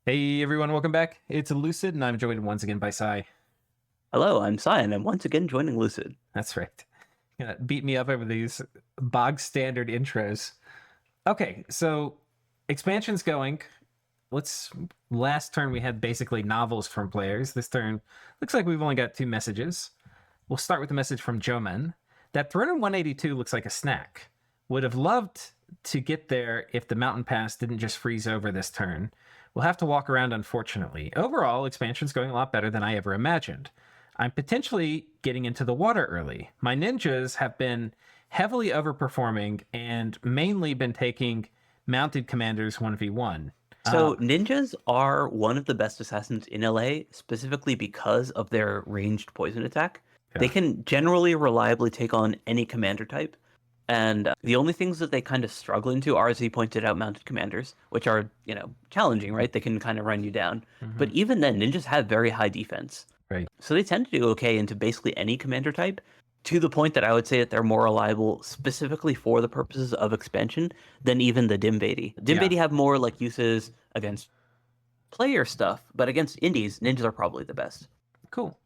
Hey everyone, welcome back. It's Lucid, and I'm joined once again by Sai. Hello, I'm Sai, and I'm once again joining Lucid. That's right. Gonna beat me up over these bog standard intros. Okay, so expansion's going. Last turn we had basically novels from players. This turn looks like we've only got 2 messages. We'll start with a message from Jomen. That Throne in 182 looks like a snack. Would have loved to get there if the mountain pass didn't just freeze over this turn. We'll have to walk around, unfortunately. Overall, expansion's going a lot better than I ever imagined. I'm potentially getting into the water early. My ninjas have been heavily overperforming and mainly been taking mounted commanders 1v1. So ninjas are one of the best assassins in LA, specifically because of their ranged poison attack. Yeah. They can generally reliably take on any commander type, and the only things that they kind of struggle into are, as he pointed out, mounted commanders, which are, challenging, right? They can kind of run you down. But even then, ninjas have very high defense. Right. So they tend to do okay into basically any commander type, to the point that I would say that they're more reliable specifically for the purposes of expansion than even the Dimvadi. Dimvadi have more like uses against player stuff, but against indies, ninjas are probably the best. Cool.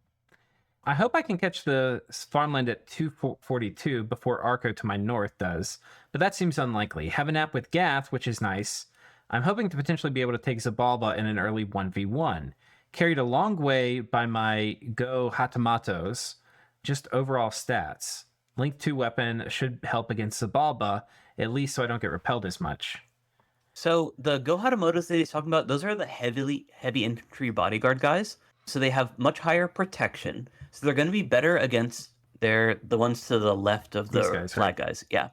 I hope I can catch the farmland at 242 before Arco to my north does, but that seems unlikely. Have a nap with Gath, which is nice. I'm hoping to potentially be able to take Zabalba in an early 1v1. Carried a long way by my Go Hatamatos. Just overall stats. Link 2 weapon should help against Zabalba, at least so I don't get repelled as much. So the Go Hatamotos that he's talking about, those are the heavy infantry bodyguard guys. So they have much higher protection. So they're going to be better against the ones to the left of the guys, flag right? guys. Yeah.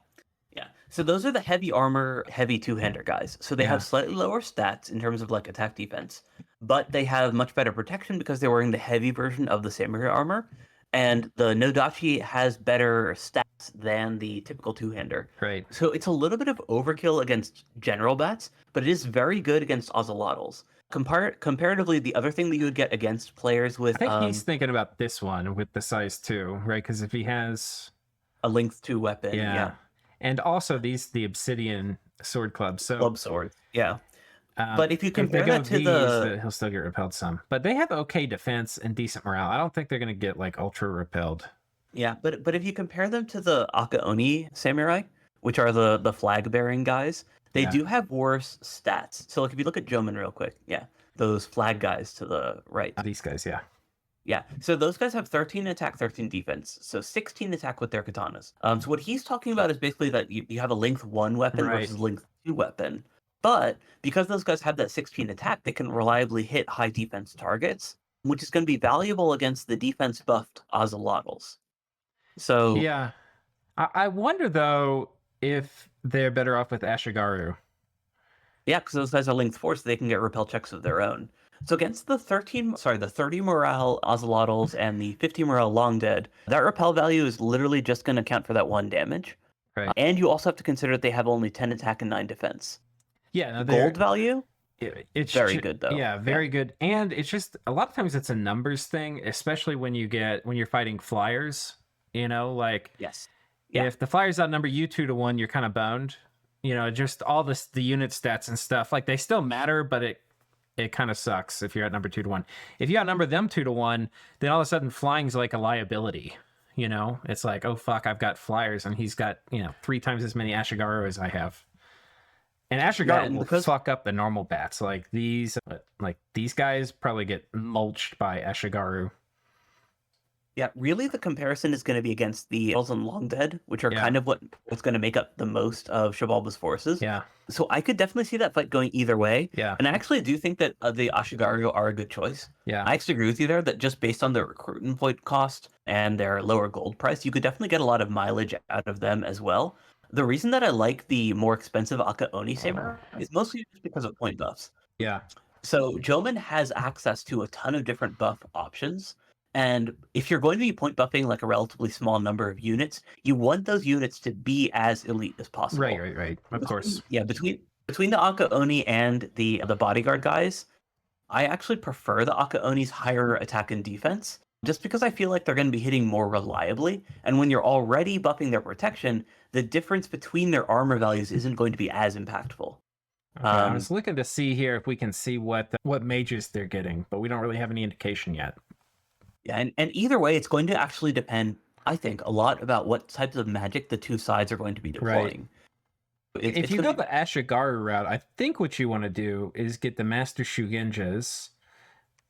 Yeah. So those are the heavy armor, heavy two-hander guys. So they have slightly lower stats in terms of like attack defense, but they have much better protection because they're wearing the heavy version of the samurai armor. And the Nodachi has better stats than the typical two-hander. Right. So it's a little bit of overkill against general bats, but it is very good against Ocelotls. Comparatively, the other thing that you would get against players with... I think he's thinking about this one with the size 2, right? Because if he has... a length 2 weapon, yeah. And also the obsidian sword clubs. So club sword, yeah. But if you compare that to he'll still get repelled some. But they have okay defense and decent morale. I don't think they're going to get like ultra repelled. Yeah, but if you compare them to the Akaoni samurai, which are the flag bearing guys, they do have worse stats. So like if you look at Jomen real quick, those flag guys to the right. These guys, yeah. Yeah, so those guys have 13 attack, 13 defense, so 16 attack with their katanas. So what he's talking about is basically that you have a length 1 weapon versus length 2 weapon. But because those guys have that 16 attack, they can reliably hit high defense targets, which is going to be valuable against the defense buffed Ocelotls. So yeah, I wonder though if they're better off with Ashigaru. Yeah, because those guys are length 4, so they can get repel checks of their own. So against the 30 morale Ocelotls and the 50 morale Long Dead, that repel value is literally just going to count for that 1 damage. Right. And you also have to consider that they have only 10 attack and 9 defense. Yeah, gold value. It's very good though. Yeah, very good. And it's just a lot of times it's a numbers thing, especially when you're fighting flyers. Like yes, if the flyers outnumber you 2-1, you're kind of boned. Just all the unit stats and stuff, like they still matter, but it kind of sucks if you're outnumbered 2-1. If you outnumber them 2-1, then all of a sudden flying's like a liability. It's like, oh fuck, I've got flyers and he's got 3 times as many Ashigaru as I have. And Ashigaru will fuck up the normal bats. Like these guys probably get mulched by Ashigaru. Yeah, really the comparison is going to be against the Elves and Long Dead, which are kind of what's going to make up the most of Shabalba's forces. Yeah. So I could definitely see that fight going either way. Yeah. And I actually do think that the Ashigaru are a good choice. Yeah. I actually agree with you there that just based on their recruiting point cost and their lower gold price, you could definitely get a lot of mileage out of them as well. The reason that I like the more expensive Akaoni Samurai is mostly just because of point buffs. Yeah. So Jomen has access to a ton of different buff options. And if you're going to be point buffing like a relatively small number of units, you want those units to be as elite as possible. Right. Of course. Yeah, between the Akaoni and the bodyguard guys, I actually prefer the Akaoni's higher attack and defense, just because I feel like they're going to be hitting more reliably. And when you're already buffing their protection, the difference between their armor values isn't going to be as impactful. Okay, I was looking to see here if we can see what mages they're getting, but we don't really have any indication yet. Yeah, and either way, it's going to actually depend, I think, a lot about what types of magic the two sides are going to be deploying. If you go the Ashigaru route, I think what you want to do is get the Master Shugenjas.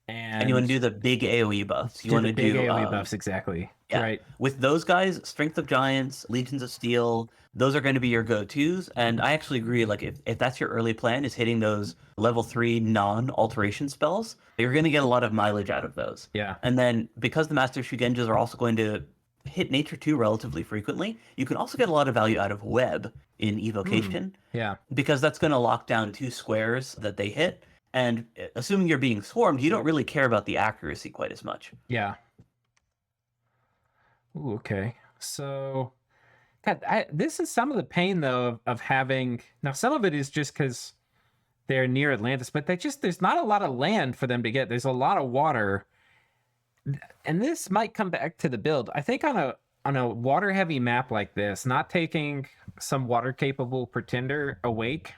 And you want to do the big AoE buffs. You want to do big AoE buffs, exactly. Yeah. Right. With those guys, Strength of Giants, Legions of Steel, those are going to be your go-tos. And I actually agree, like, if that's your early plan, is hitting those level 3 non-alteration spells, you're going to get a lot of mileage out of those. Yeah. And then, because the Master Shugenjas are also going to hit Nature 2 relatively frequently, you can also get a lot of value out of Web in Evocation. Yeah. Because that's going to lock down 2 squares that they hit. And assuming you're being swarmed, you don't really care about the accuracy quite as much. Yeah. Ooh, okay. So, God, this is some of the pain, though, of having... Now, some of it is just because they're near Atlantis, but there's not a lot of land for them to get. There's a lot of water. And this might come back to the build. I think on a water-heavy map like this, not taking some water-capable pretender awake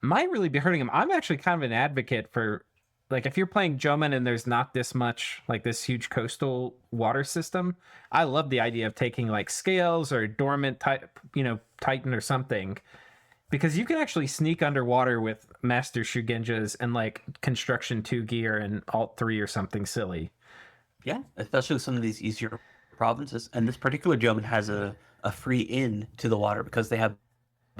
might really be hurting him. I'm actually kind of an advocate for, like, if you're playing Jomen and there's not this much, like, this huge coastal water system, I love the idea of taking, like, Scales or Dormant Titan or something, because you can actually sneak underwater with Master Shugenjas and, like, Construction 2 gear and Alt 3 or something silly. Yeah, especially with some of these easier provinces. And this particular Jomen has a free in to the water because they have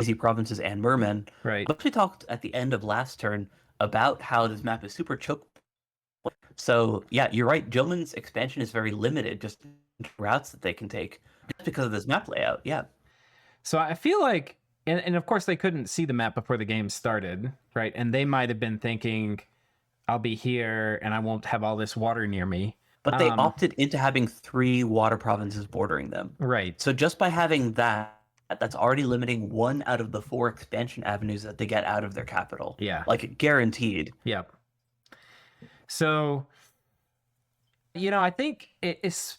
easy provinces and mermen. Right. I actually talked at the end of last turn about how this map is super choke. So yeah, you're right. Jomen's expansion is very limited, just routes that they can take, just because of this map layout. Yeah. So I feel like, and of course they couldn't see the map before the game started, right? And they might have been thinking, I'll be here and I won't have all this water near me. But they opted into having 3 water provinces bordering them. Right. So just by having that's already limiting 1 out of the 4 expansion avenues that they get out of their capital. Yeah. Like, guaranteed. Yep. So, I think this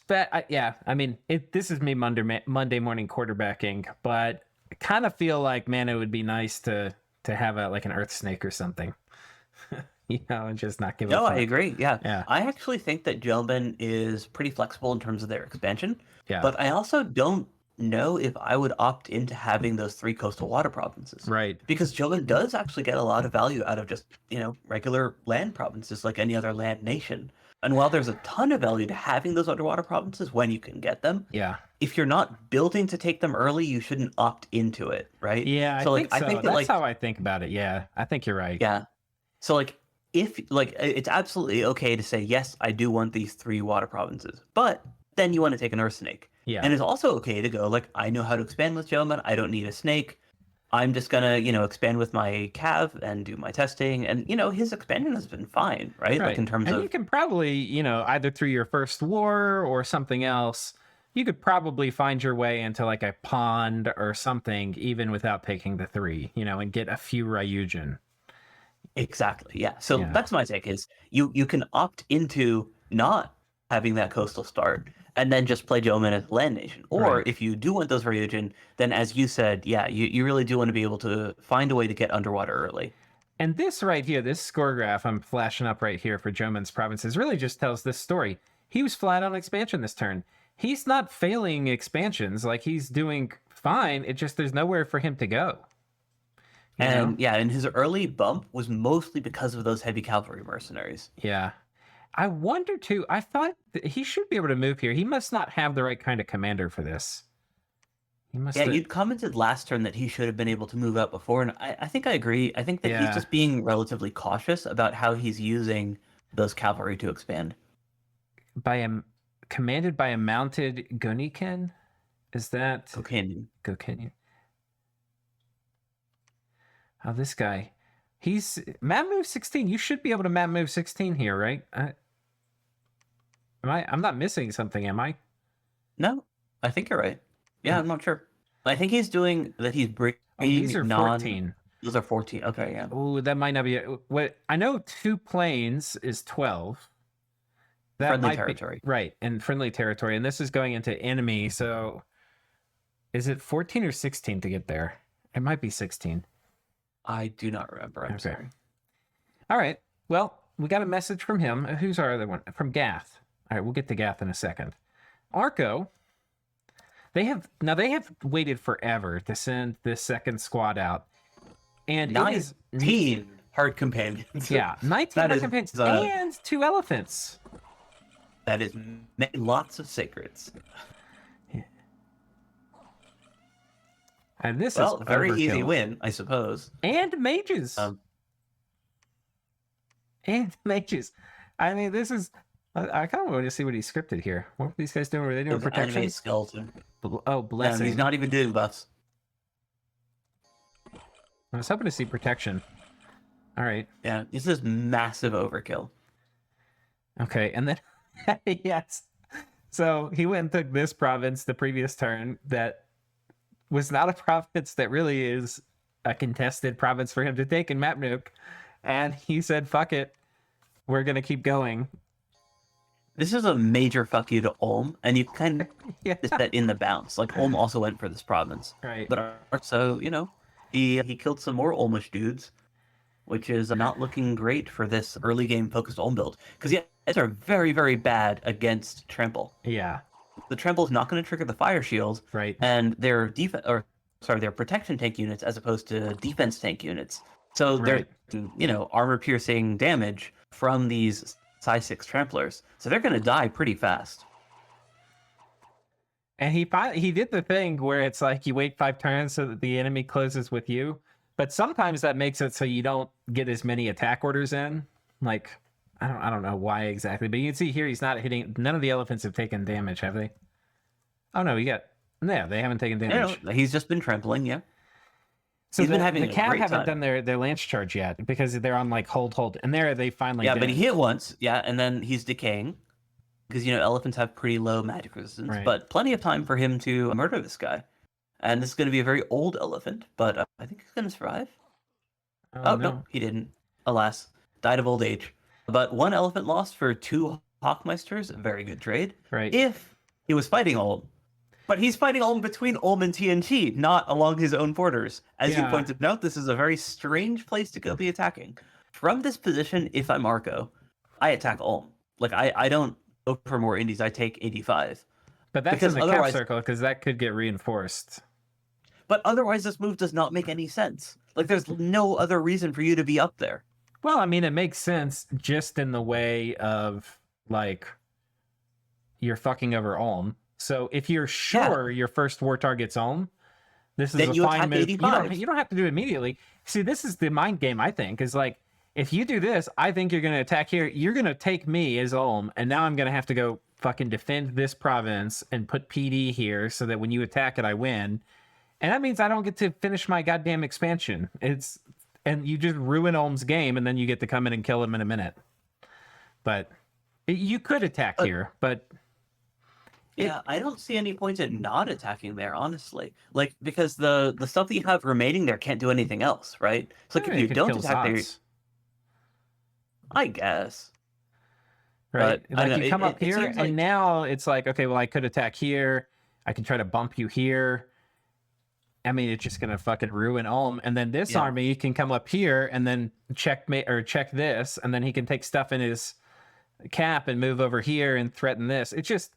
is me Monday morning quarterbacking, but I kind of feel like, man, it would be nice to have an Earth Snake or something. And just not give a fuck. I agree. Yeah. I actually think that Jomen is pretty flexible in terms of their expansion. Yeah. But I also don't know if I would opt into having those 3 coastal water provinces. Right. Because Jomen does actually get a lot of value out of just, regular land provinces like any other land nation. And while there's a ton of value to having those underwater provinces when you can get them, yeah, if you're not building to take them early, you shouldn't opt into it, right? Yeah, I think that's how I think about it. Yeah, I think you're right. Yeah. So if it's absolutely okay to say, yes, I do want these 3 water provinces, but then you want to take an Earth Snake. Yeah. And it's also okay to go, I know how to expand with Jomen. I don't need a snake. I'm just going to, expand with my Cav and do my testing. And, his expansion has been fine, right? Right. In terms and of... you can probably, either through your first war or something else, you could probably find your way into a pond or something, even without taking the 3, and get a few Ryujin. Exactly, yeah. So that's my take, is you can opt into not having that coastal start and then just play Jomen as land nation. Or if you do want those Ryujin, then as you said, you really do want to be able to find a way to get underwater early. And this right here, this score graph I'm flashing up right here for Jomen's provinces really just tells this story. He was flat on expansion this turn. He's not failing expansions, he's doing fine. It just, there's nowhere for him to go. And his early bump was mostly because of those heavy cavalry mercenaries. Yeah. I wonder too, I thought that he should be able to move here. He must not have the right kind of commander for this. You'd commented last turn that he should have been able to move out before, and I think I agree. I think that he's just being relatively cautious about how he's using those cavalry to expand. Commanded by a mounted Goniken? Is that... Gokenian. Oh, this guy. He's map move 16. You should be able to map move 16 here, right? I'm not missing something, am I? No, I think you're right. Yeah, I'm not sure. I think he's doing that. He's bringing these are 14. Those are 14. Okay, yeah. Oh, that might not be what I know. 2 planes is 12. That friendly territory, right? And friendly territory, and this is going into enemy. So, is it 14 or 16 to get there? It might be 16. I do not remember. I'm sorry. All right. Well, we got a message from him. Who's our other one? From Gath. All right, we'll get to Gath in a second. Arco. They have waited forever to send this second squad out, and 19 hard companions. Yeah, 19 hard companions and 2 elephants. That is lots of sacreds. And this is a very overkill. Easy win, I suppose. And mages. And mages. I mean, this is. I kind of want to see what he scripted here. What were these guys doing? Were they doing protection? Animate skeleton. Oh, blessing. Yeah, he's not even doing buffs. I was hoping to see protection. All right. Yeah, this is massive overkill. Okay, and then yes. So he went and took this province the previous turn that was not a province that really is a contested province for him to take in map nuke. And he said, fuck it. We're going to keep going. This is a major fuck you to Ulm, and you kind of get that in the bounce. Like, Ulm also went for this province. Right. But so, he killed some more Ulmish dudes, which is not looking great for this early game focused Ulm build. Because, yeah, guys are very, very bad against Trample. Yeah. The Trample is not going to trigger the Fire Shield. Right. And their their protection tank units as opposed to defense tank units. So they're, armor piercing damage from these size 6 tramplers. So they're going to die pretty fast. And he did the thing where it's like you wait 5 turns so that the enemy closes with you. But sometimes that makes it so you don't get as many attack orders in. Like, I don't know why exactly, but you can see here he's not hitting. None of the elephants have taken damage, have they? Oh no, they haven't taken damage. No, he's just been trampling, yeah. So he's been having the Cav haven't done their lance charge yet because they're on like hold, and there they finally did. But he hit once, and then he's decaying because elephants have pretty low magic resistance, right. But plenty of time for him to murder this guy. And this is going to be a very old elephant, but I think he's going to survive. Oh no, he didn't. Alas, died of old age. But 1 elephant lost for 2 Hawkmeisters, a very good trade. Right. If he was fighting Ulm. But he's fighting Ulm between Ulm and TNT, not along his own borders. As you pointed out, this is a very strange place to go be attacking. From this position, if I'm Arco, I attack Ulm. Like, I don't go for more indies, I take 85. But that's in the cap circle, because that could get reinforced. But otherwise, this move does not make any sense. Like, there's no other reason for you to be up there. Well, I mean, it makes sense just in the way of, like, you're fucking over Ulm. So if you're sure your first war target's Ulm, this is a fine move. You don't have to do it immediately. See, this is the mind game, I think, is like, if you do this, I think you're going to attack here. You're going to take me as Ulm, and now I'm going to have to go fucking defend this province and put PD here so that when you attack it, I win. And that means I don't get to finish my goddamn expansion. And you just ruin Ulm's game, and then you get to come in and kill him in a minute. But you could attack here, but... Yeah, I don't see any point in not attacking there, honestly. Like, because the stuff that you have remaining there can't do anything else, right? It's like, if you don't attack there... I guess. Right. But, like, you come up here, and now it's like, okay, well, I could attack here. I can try to bump you here. I mean, it's just gonna fucking ruin Ulm. And then this army can come up here and then check this, and then he can take stuff in his cap and move over here and threaten this. It's just,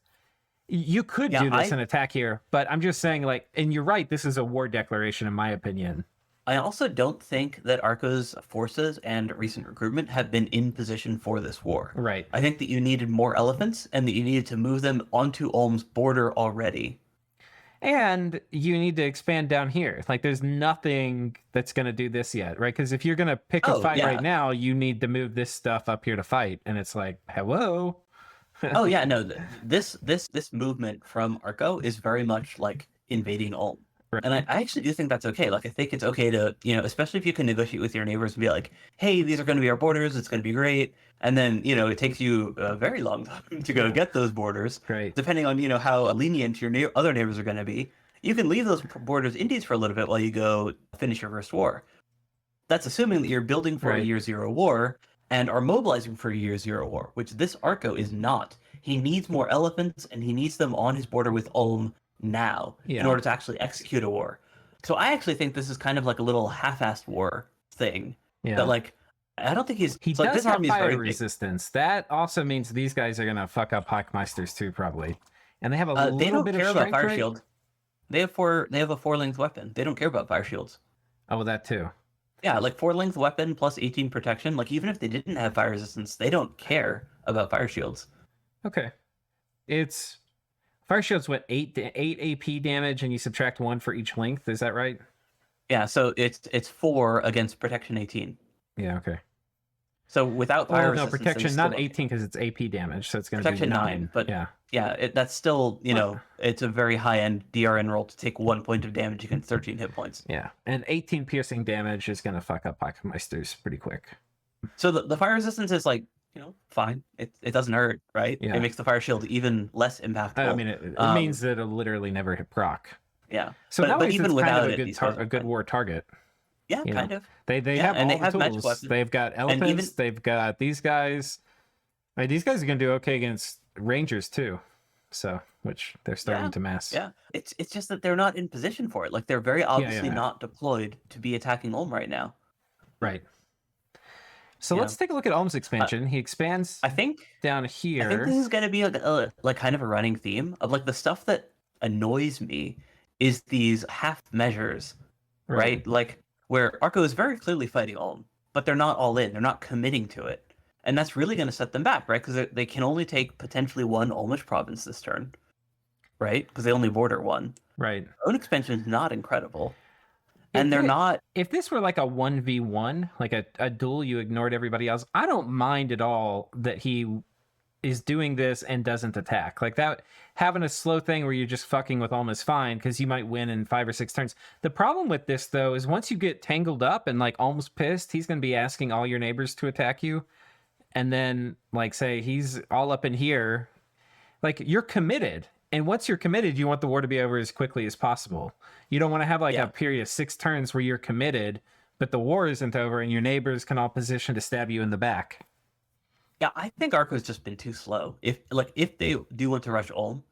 you could do this and attack here, but I'm just saying, like, and you're right, this is a war declaration in my opinion. I also don't think that Arco's forces and recent recruitment have been in position for this war. Right. I think that you needed more elephants and that you needed to move them onto Ulm's border already. And you need to expand down here. Like, there's nothing that's going to do this yet, right? Because if you're going to pick a fight right now, you need to move this stuff up here to fight. And it's like, hello? Oh, yeah, no. This movement from Arco is very much like invading Ulm. Right. And I actually do think that's okay. Like, I think it's okay to, especially if you can negotiate with your neighbors and be like, hey, these are going to be our borders. It's going to be great. And then, it takes you a very long time to go get those borders. Right. Depending on, how lenient your other neighbors are going to be. You can leave those borders indies for a little bit while you go finish your first war. That's assuming that you're building for a year 0 war and are mobilizing for a year 0 war, which this Arco is not. He needs more elephants, and he needs them on his border with Ulm now in order to actually execute a war. So I actually think this is kind of like a little half-assed war thing. Yeah. That like I don't think he so, like, does this have army is fire very big. resistance. That also means these guys are gonna fuck up Hockmeisters too, probably. And they have a They little don't bit care of about strength, fire right? shield. They have a 4-length weapon. They don't care about fire shields. Oh, that too. Yeah, like 4-length weapon plus 18 protection. Like even if they didn't have fire resistance, they don't care about fire shields. Okay. It's fire shield's what, 8 AP damage, and you subtract 1 for each length. Is that right? Yeah, so it's 4 against protection 18. Yeah. Okay. So without fire no, resistance, protection then not 18 because it's AP damage, so it's going to be protection 9. But yeah, that's still it's a very high end DRN roll to take 1 point of damage against 13 hit points. Yeah, and 18 piercing damage is going to fuck up Hockmeisters pretty quick. So the fire resistance is like fine. It doesn't hurt, right? Yeah. It makes the fire shield even less impactful. I mean, it means that it'll literally never hit proc. Yeah. So but even it's without kind of it, a good war target. Yeah, kind of. They have and all they have the magic tools. weapons. They've got elephants. They've got these guys. Like, these guys are going to do okay against rangers too. So, which they're starting to mass. Yeah, it's just that they're not in position for it. Like they're very obviously not deployed to be attacking Ulm right now. Right. So let's take a look at Ulm's expansion. He expands. I think down here. I think this is going to be like kind of a running theme of like the stuff that annoys me is these half measures, right? Like where Arco is very clearly fighting Ulm, but they're not all in. They're not committing to it. And that's really going to set them back, right? Because they can only take potentially 1 Ulmish province this turn, right? Because they only border 1. Right. Their own expansion is not incredible. And they're not... If this were like a 1v1, like a duel, you ignored everybody else, I don't mind at all that he is doing this and doesn't attack. Like that, having a slow thing where you're just fucking with Ulm is fine, because you might win in 5 or 6 turns. The problem with this, though, is once you get tangled up and like Ulm's pissed, he's going to be asking all your neighbors to attack you. And then, like, say he's all up in here, like, you're committed. And once you're committed, you want the war to be over as quickly as possible. You don't want to have, like, a period of 6 turns where you're committed, but the war isn't over and your neighbors can all position to stab you in the back. Yeah, I think Arco's just been too slow. If they do want to rush Ulm,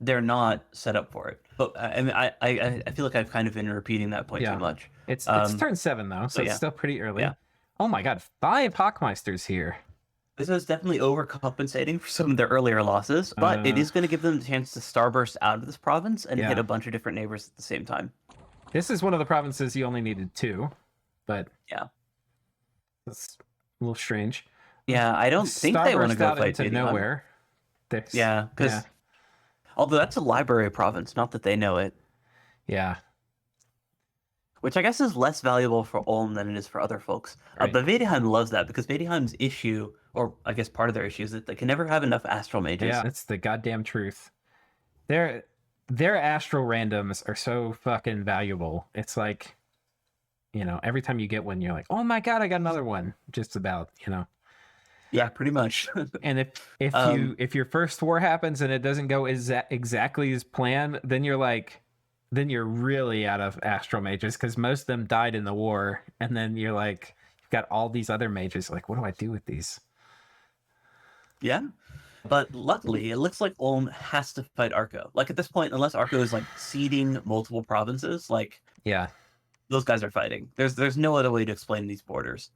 they're not set up for it. But I mean, I feel like I've kind of been repeating that point too much. It's turn 7, though, so it's still pretty early. Yeah. Oh my god, 5 Hockmeisters here. This is definitely overcompensating for some of their earlier losses, but it is going to give them the chance to starburst out of this province and hit a bunch of different neighbors at the same time. This is one of the provinces you only needed 2, but yeah, that's a little strange. Yeah, I don't think they want to go fight into nowhere. Yeah, because although that's a library province, not that they know it. Yeah. Which I guess is less valuable for Ulm than it is for other folks. But Vadeheim loves that, because Vadeheim's issue, or I guess part of their issue, is that they can never have enough astral mages. Yeah, it's the goddamn truth. Their astral randoms are so fucking valuable. It's like, every time you get one, you're like, oh my god, I got another one. Just about, Yeah, pretty much. And if your first war happens and it doesn't go exactly as planned, then you're really out of astral mages, because most of them died in the war, and then you're like, you've got all these other mages. Like, what do I do with these? Yeah, but luckily, it looks like Ulm has to fight Arco. Like at this point, unless Arco is like ceding multiple provinces, those guys are fighting. There's no other way to explain these borders.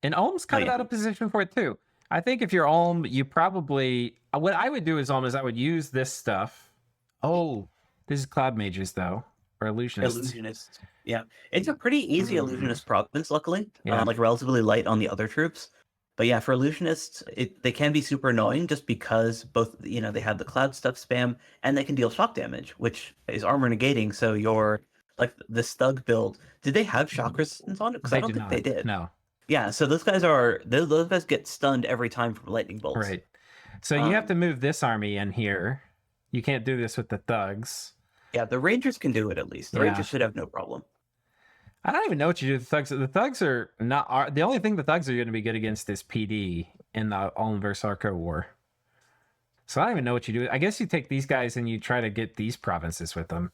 And Ulm's kind of out of position for it too. I think if you're Ulm, you probably, what I would do as Ulm is I would use this stuff. Oh. This is Cloud Mages, though, or Illusionists. Illusionists, yeah. It's a pretty easy Illusionist province, luckily. Like relatively light on the other troops. But yeah, for Illusionists, they can be super annoying just because both, they have the Cloud stuff spam, and they can deal shock damage, which is armor negating. So your, like, the Stug build, did they have shock resistance on it? Because I don't think they did. No. Yeah, so those guys get stunned every time from lightning bolts. Right. So you have to move this army in here. You can't do this with the thugs. Yeah, the Rangers can do it at least. The Rangers should have no problem. I don't even know what you do with the thugs. The thugs are not... the only thing the thugs are going to be good against is PD in the Ulm vs. Arco war. So I don't even know what you do. I guess you take these guys and you try to get these provinces with them.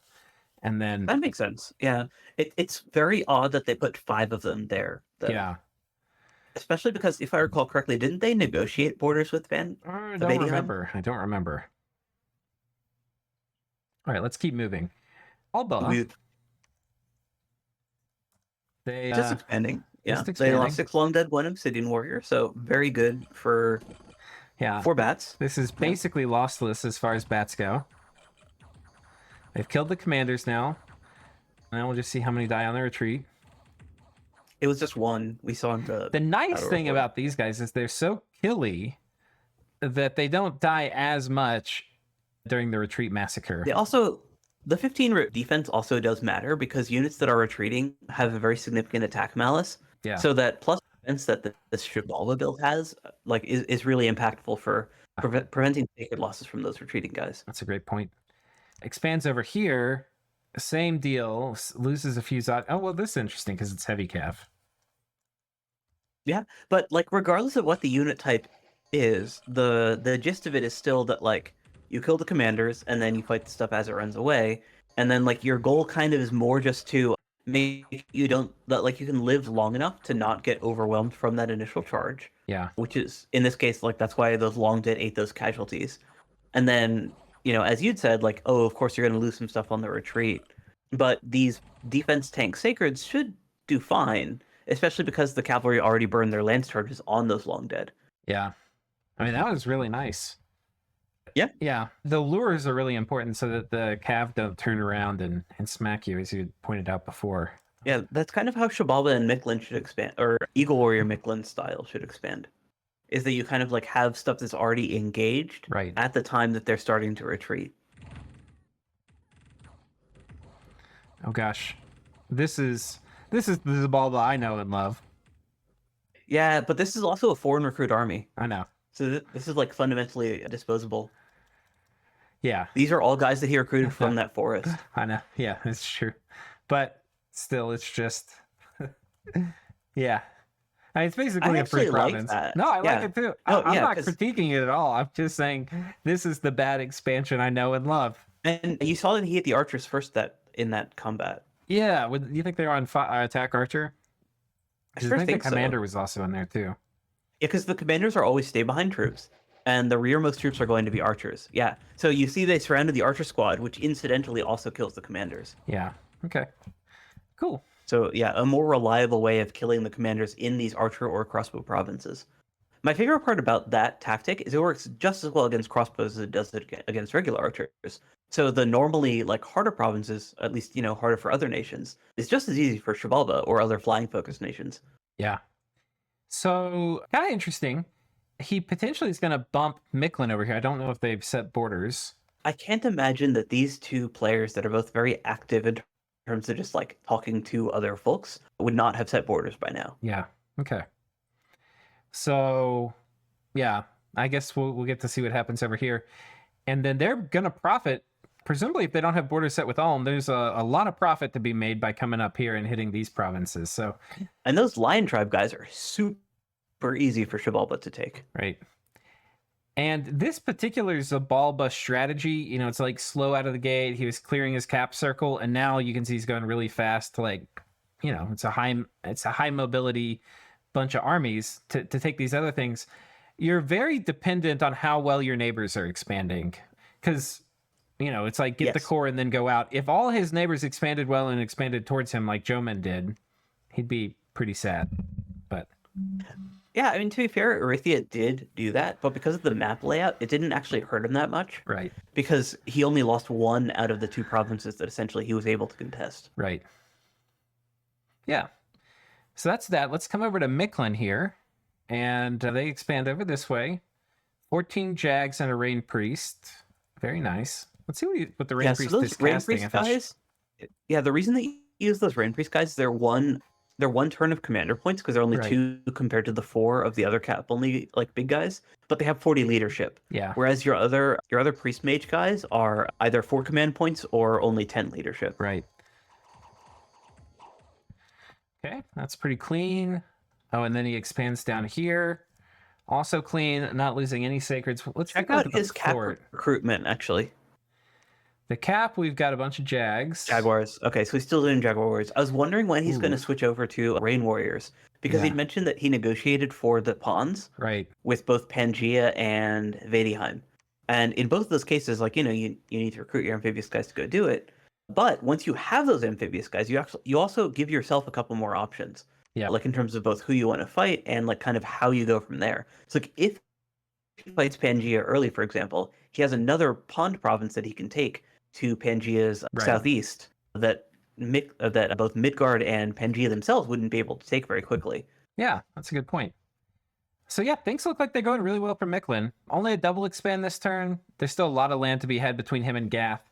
And then... That makes sense. Yeah. It's very odd that they put 5 of them there, though. Yeah. Especially because, if I recall correctly, didn't they negotiate borders with Van? I don't remember. All right, let's keep moving. Alba. Just expanding. Yeah, Just they expanding. lost 6 long dead, 1 obsidian warrior, so very good for Yeah. bats. This is basically lossless as far as bats go. They've killed the commanders now. Now we'll just see how many die on the retreat. It was just 1 we saw in the nice battle thing report. about these guys is they're so killy that they don't die as much during the retreat massacre. They also, the 15 defense also does matter because units that are retreating have a very significant attack malice. Yeah. So that plus defense that the Shavala build has, like, is really impactful for preventing sacred losses from those retreating guys. That's a great point. Expands over here, same deal. Loses a few zod. Oh well, this is interesting because it's heavy cav. Yeah, but like regardless of what the unit type is, the gist of it is still that like you kill the commanders and then you fight the stuff as it runs away, and then like your goal kind of is more just to make you don't that like you can live long enough to not get overwhelmed from that initial charge. Yeah. Which is in this case like that's why those long dead ate those casualties, and then as you'd said like of course you're going to lose some stuff on the retreat, but these defense tank sacreds should do fine. Especially because the cavalry already burned their lance charges on those long dead. Yeah. I mean, that was really nice. Yeah. Yeah. The lures are really important so that the cav don't turn around and smack you, as you pointed out before. Yeah, that's kind of how Shavala and Miklin should expand, or Eagle Warrior Miklin style should expand. Is that you kind of like have stuff that's already engaged right at the time that they're starting to retreat. Oh gosh. This is the ball that I know and love. Yeah, but this is also a foreign recruit army. I know. So this is like fundamentally disposable. Yeah. These are all guys that he recruited from that forest. I know. Yeah, it's true. But still, it's just... yeah. I mean, it's basically a free province. That. No, I like it too. I'm not 'cause... critiquing it at all. I'm just saying this is the bad expansion I know and love. And you saw that he hit the archers first in that combat. Yeah, you think they're on attack archer? I think the commander was also in there too. Yeah, because the commanders are always stay behind troops, and the rearmost troops are going to be archers. Yeah, so you see they surrounded the archer squad, which incidentally also kills the commanders. Yeah. Okay. Cool. So yeah, a more reliable way of killing the commanders in these archer or crossbow provinces. My favorite part about that tactic is it works just as well against crossbows as it does against regular archers. So the normally like harder provinces, at least harder for other nations, is just as easy for Shavala or other flying focused nations. Yeah. So kind of interesting. He potentially is going to bump Miklin over here. I don't know if they've set borders. I can't imagine that these two players that are both very active in terms of just like talking to other folks would not have set borders by now. Yeah. Okay. So, yeah, I guess we'll get to see what happens over here. And then they're going to profit. Presumably, if they don't have borders set with Ulm, there's a lot of profit to be made by coming up here and hitting these provinces. So, and those Lion Tribe guys are super easy for Shavala to take. Right. And this particular Zabalba strategy, it's like slow out of the gate. He was clearing his cap circle, and now you can see he's going really fast to it's a high mobility bunch of armies to take these other things. You're very dependent on how well your neighbors are expanding, because it's like get the core and then go out. If all his neighbors expanded well and expanded towards him like Jomen did, he'd be pretty sad. But yeah, I mean, to be fair, Arithia did do that, but because of the map layout, it didn't actually hurt him that much. Right. Because he only lost 1 out of the 2 provinces that essentially he was able to contest. Right. Yeah. So that's that. Let's come over to Miklin here. And they expand over this way. 14 Jags and a Rain Priest. Very nice. Let's see what the Rain Priest is Rain casting. Priest guys, the reason they use those Rain Priest guys is they're one turn of commander points because they're only 2 compared to the 4 of the other cap only like big guys, but they have 40 leadership. Yeah. Whereas your other priest mage guys are either 4 command points or only 10 leadership. Right. Okay, that's pretty clean. Oh, and then he expands down here. Also clean, not losing any sacreds. Let's check out his cap recruitment, actually. The cap, we've got a bunch of Jaguars. Okay, so he's still doing Jaguar Warriors. I was wondering when he's going to switch over to Rain Warriors, because he'd mentioned that he negotiated for the pawns with both Pangea and Vadheim. And in both of those cases, you need to recruit your amphibious guys to go do it. But once you have those amphibious guys, you also give yourself a couple more options. Yeah. like in terms of both who you want to fight and like kind of how you go from there. So like if he fights Pangea early, for example, he has another pond province that he can take to Pangea's Right. southeast that that both Midgard and Pangea themselves wouldn't be able to take very quickly. Yeah, that's a good point. So yeah, things look like they're going really well for Miklin. Only a double expand this turn. There's still a lot of land to be had between him and Gath,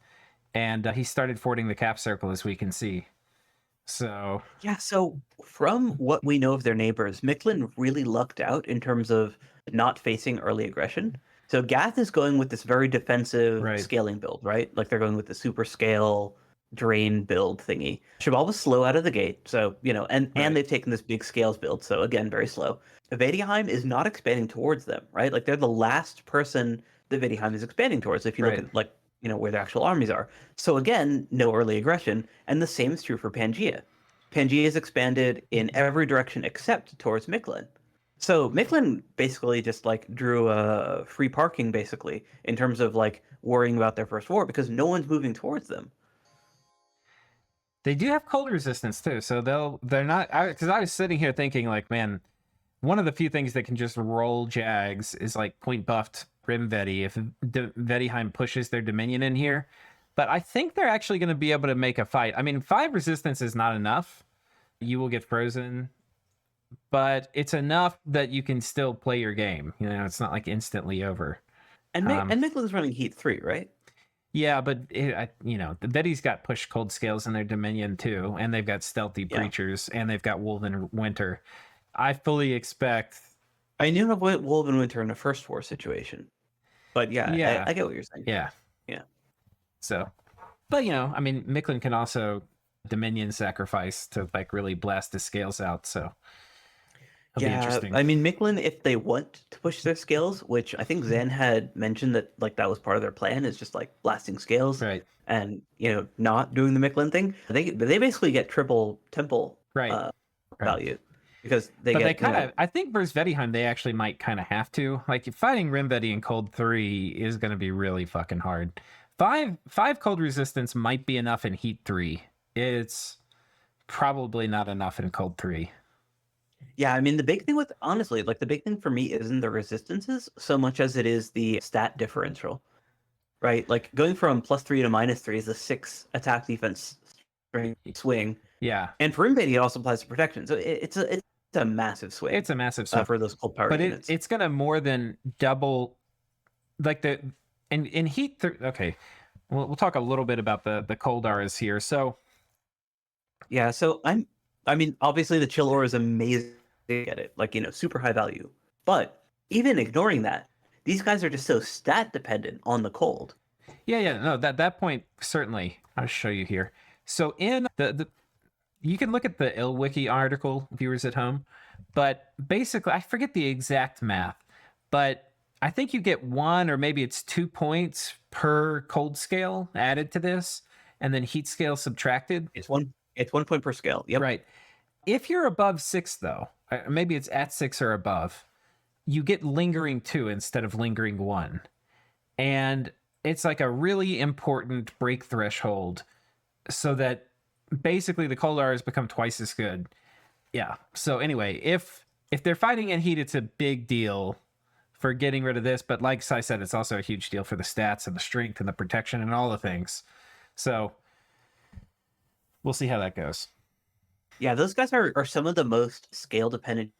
and he started fording the cap circle, as we can see. So Yeah, so from what we know of their neighbors, Miklin really lucked out in terms of not facing early aggression. So Gath is going with this very defensive Right. scaling build, right? Like they're going with the super scale drain build thingy. Shavala was slow out of the gate, so and Right. they've taken this big scales build, so again, very slow. Vediheim is not expanding towards them, right? Like they're the last person that Vediheim is expanding towards. If you look Right. at like where their actual armies are. So again, no early aggression, and the same is true for Pangea. Pangea is expanded in every direction except towards Miklin. So Miklin basically just like drew a free parking basically in terms of like worrying about their first war because no one's moving towards them. They do have cold resistance too, so they're not, because I was sitting here thinking like, man, one of the few things that can just roll Jags is like point buffed Rim Vedi if Vediheim pushes their Dominion in here. But I think they're actually going to be able to make a fight. I mean, 5 resistance is not enough. You will get frozen, but it's enough that you can still play your game. It's not like instantly over. And Miklin's running Heat 3, right? Yeah, but the Vedi's got push cold scales in their Dominion too, and they've got stealthy preachers, and they've got Woven Winter. I fully expect. I knew of Woven Winter in a first war situation, but yeah, I get what you're saying. Yeah. So, but I mean, Miklin can also Dominion sacrifice to like really blast the scales out. So it'll be interesting. I mean, Miklin, if they want to push their scales, which I think Zen had mentioned that like that was part of their plan, is just like blasting scales, right? And not doing the Miklin thing. They basically get triple temple value because they kind of. I think versus Vediheim, they actually might kind of have to. Like fighting Rim Vedi in Cold 3 is going to be really fucking hard. Five cold resistance might be enough in Heat 3. It's probably not enough in Cold 3. Yeah, I mean the big thing the big thing for me isn't the resistances so much as it is the stat differential, right? Like going from +3 to -3 is a 6 attack defense swing. Yeah, and for Invade it also applies to protection, so it's a massive swing. It's a massive swing for those cold power units. But it's gonna more than double, like in Heat 3. Okay, we'll talk a little bit about the cold auras here. So yeah, so I mean, obviously the chill aura is amazing at it, like super high value. But even ignoring that, these guys are just so stat dependent on the cold. Yeah, no, that point certainly. I'll show you here. So in the you can look at the IlWiki article, viewers at home, but basically I forget the exact math, but I think you get 1 or maybe it's 2 points per cold scale added to this, and then heat scale subtracted. It's 1 point per scale. Yep. Right. If you're above 6, though, maybe it's at 6 or above, you get lingering 2 instead of lingering 1. And it's like a really important break threshold so that basically the cold auras become twice as good. Yeah. So anyway, if they're fighting in heat, it's a big deal for getting rid of this. But like I said, it's also a huge deal for the stats and the strength and the protection and all the things. So we'll see how that goes. Yeah, those guys are some of the most scale dependent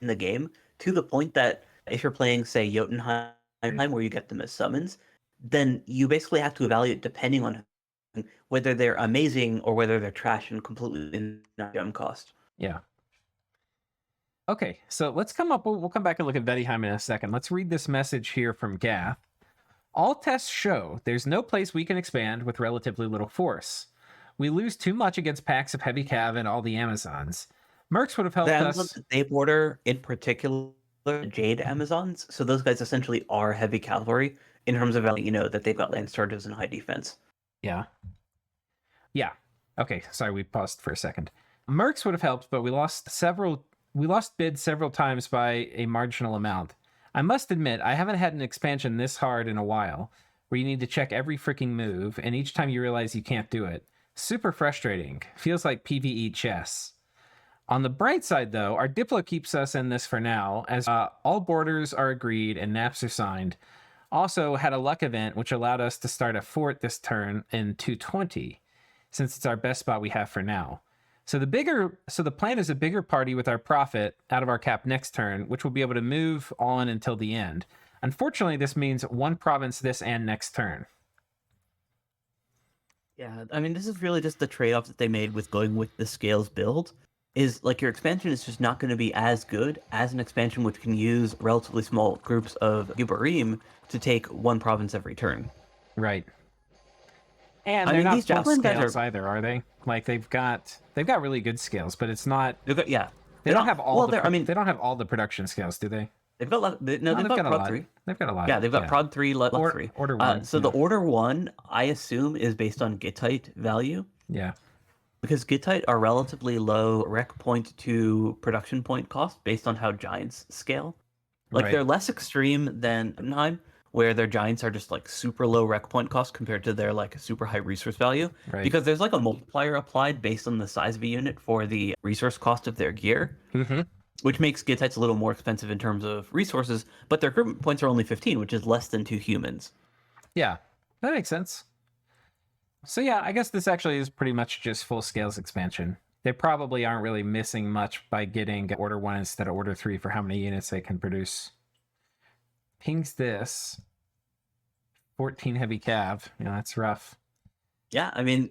in the game, to the point that if you're playing, say, Jotunheim, where you get them as summons, then you basically have to evaluate depending on whether they're amazing or whether they're trash and completely not gem cost. Yeah. Okay, so let's we'll come back and look at Vediheim in a second. Let's read this message here from Gath. All tests show there's no place we can expand with relatively little force. We lose too much against packs of heavy cav and all the Amazons. Mercs would have helped us. They border, in particular, Jade Amazons, so those guys essentially are heavy cavalry in terms of that they've got lance charges and high defense. Yeah. Okay, sorry, we paused for a second. Mercs would have helped, but we lost bids several times by a marginal amount. I must admit, I haven't had an expansion this hard in a while, where you need to check every freaking move, and each time you realize you can't do it. Super frustrating. Feels like PvE chess. On the bright side, though, our Diplo keeps us in this for now, as all borders are agreed and naps are signed. Also had a luck event, which allowed us to start a fort this turn in 220, since it's our best spot we have for now. So the plan is a bigger party with our profit out of our cap next turn, which will be able to move on until the end. Unfortunately, this means one province this and next turn. Yeah, I mean, this is really just the trade-off that they made with going with the scales build. Is like your expansion is just not going to be as good as an expansion which can use relatively small groups of Giborim to take one province every turn. Right. And I they're mean, not these full javelin guys scales are- either, are they? Like they've got really good scales, but it's not. Yeah, They don't have all. Well, I mean, they don't have all the production scales, do they? they've got they've got a Prod lot. 3. They've got a lot. Yeah, they've got Prod 3, Luck 3. Order 1. So the Order 1, I assume, is based on Gittite value. Yeah. Because Gittite are relatively low rec point to production point cost based on how giants scale. Like Right. they're less extreme than Jotunheim, where their giants are just like super low rec point cost compared to their like super high resource value. Right. Because there's like a multiplier applied based on the size of a unit for the resource cost of their gear. Mm-hmm. Which makes Gittites a little more expensive in terms of resources, but their recruitment points are only 15, which is less than 2 humans. Yeah, that makes sense. So yeah, I guess this actually is pretty much just full scales expansion. They probably aren't really missing much by getting Order 1 instead of Order 3 for how many units they can produce. Pings this. 14 heavy cav. That's rough. Yeah, I mean,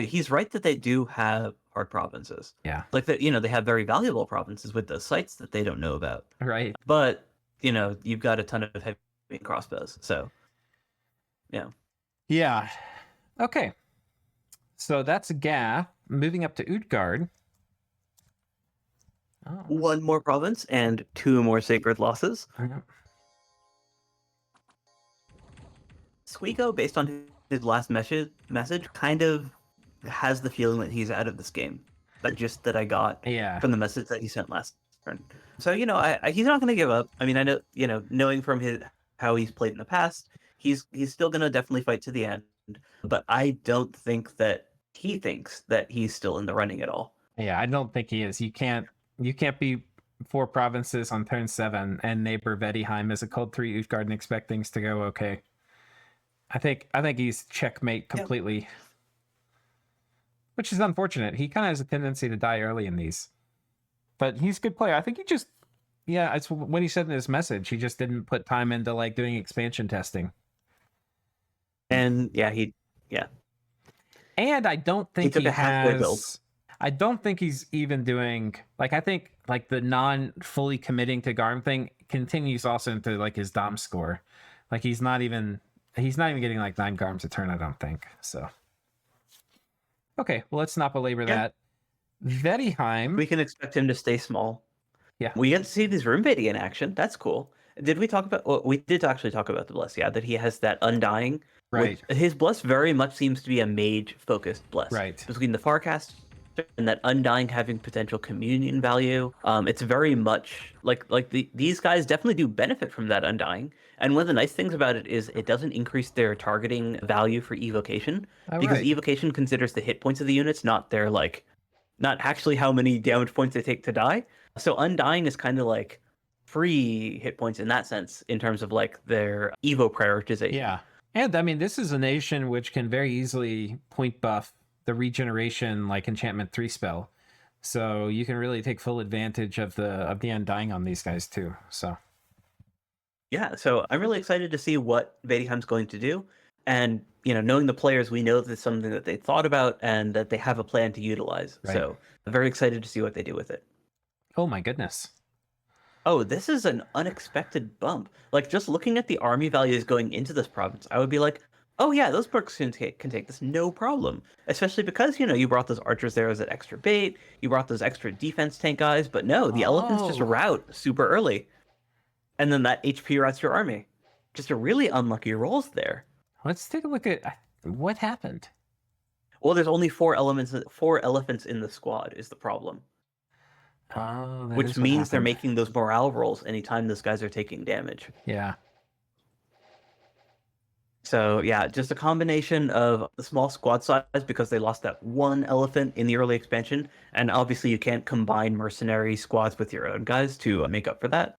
he's right that they do have hard provinces. Yeah. Like that, they have very valuable provinces with those sites that they don't know about. Right. But, you've got a ton of heavy crossbows. So, yeah. Yeah. Okay. So that's Gath. Moving up to Udgaard. Oh. One more province and 2 more sacred losses. Squeako, based on his last message, kind of has the feeling that he's out of this game. That just that I got from the message that he sent last turn. So he's not going to give up. I mean, I know knowing from how he's played in the past, he's still going to definitely fight to the end. But I don't think that he thinks that he's still in the running at all. Yeah, I don't think he is. You can't be 4 provinces on turn 7 and neighbor Vedheim as a cold 3 Utgard and expect things to go okay. I think he's checkmate completely. Yeah. Which is unfortunate. He kind of has a tendency to die early in these. But he's a good player. I think he just it's what he said in his message. He just didn't put time into like doing expansion testing. And And I don't think he took a halfway build. I don't think he's even doing like I think like the non fully committing to Garm thing continues also into like his Dom score. Like he's not even getting like 9 Garms a turn, I don't think. So okay, well let's not belabor that. Vedheim. We can expect him to stay small. Yeah. We get to see these room baiting in action. That's cool. Did we talk about we did actually talk about the bless, that he has that undying. Right. His bless very much seems to be a mage focused bless. Right. Between the Farcast and that undying having potential communion value. It's very much like these guys definitely do benefit from that undying. And one of the nice things about it is it doesn't increase their targeting value for evocation. Because evocation considers the hit points of the units, not their not actually how many damage points they take to die. So undying is kind of like free hit points in that sense, in terms of like their evo prioritization. Yeah. And I mean, this is a nation which can very easily point buff the regeneration like enchantment 3 spell. So you can really take full advantage of the undying on these guys too. So yeah, so I'm really excited to see what Vedheim's going to do. And knowing the players, we know that it's something that they thought about and that they have a plan to utilize. Right. So I'm very excited to see what they do with it. Oh my goodness. Oh, this is an unexpected bump. Like, just looking at the army values going into this province, I would be like, oh yeah, those perks can take this no problem. Especially because, you brought those archers there as an extra bait, you brought those extra defense tank guys, but no, the elephants just rout super early. And then that HP routes your army. Just a really unlucky rolls there. Let's take a look at what happened. Well, there's only 4 elephants in the squad is the problem. Oh, which means they're making those morale rolls anytime those guys are taking damage. Yeah. So yeah, just a combination of the small squad size because they lost that one elephant in the early expansion, and obviously you can't combine mercenary squads with your own guys to make up for that,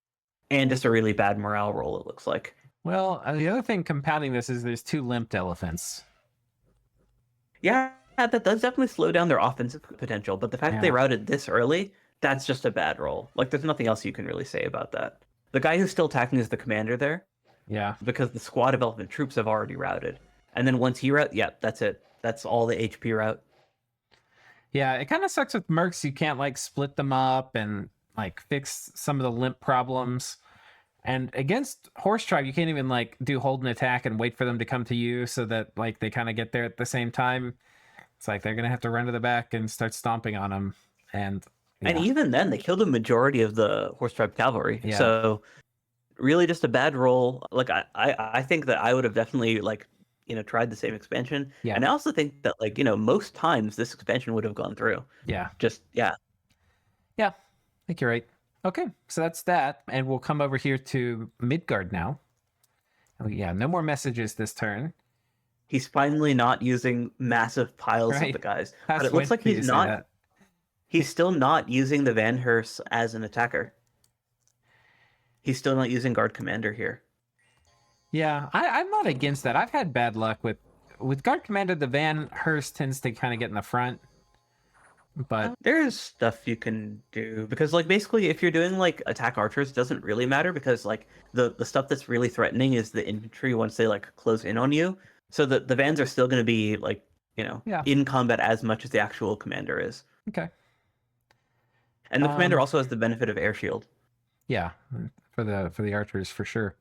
and just a really bad morale roll, it looks like. Well, the other thing compounding this is there's 2 limped elephants. Yeah, that does definitely slow down their offensive potential, but the fact that they Yeah. routed this early, that's just a bad roll. Like, there's nothing else you can really say about that. The guy who's still attacking is the commander there, Yeah. because the squad of elephant troops have already routed. And then once he route, yeah, that's it. That's all the HP route. Yeah, it kind of sucks with mercs. You can't like split them up and like fix some of the limp problems. And against horse tribe, you can't even like do hold and attack and wait for them to come to you so that like they kind of get there at the same time. It's like they're gonna have to run to the back and start stomping on them. And And yeah. even then, they killed a majority of the horse tribe cavalry. Yeah. So really just a bad roll. Like I think that I would have definitely like, tried the same expansion. Yeah. And I also think that like, most times this expansion would have gone through. Yeah. Just yeah. Yeah. I think you're right. Okay, so that's that. And we'll come over here to Midgard now. Oh yeah, no more messages this turn. He's finally not using massive piles Right. of the guys. That's But it looks like when you he's say not that. he's still not using the Van Hers as an attacker. He's still not using guard commander here. Yeah, I'm not against that. I've had bad luck with guard commander. The Van Hurst tends to kind of get in the front, but There's stuff you can do because like basically if you're doing like attack archers, it doesn't really matter because like the stuff that's really threatening is the infantry once they like close in on you. So the Vans are still going to be like, Yeah. in combat as much as the actual commander is. okay. And the commander Um, also has the benefit of air shield. Yeah, for the archers for sure.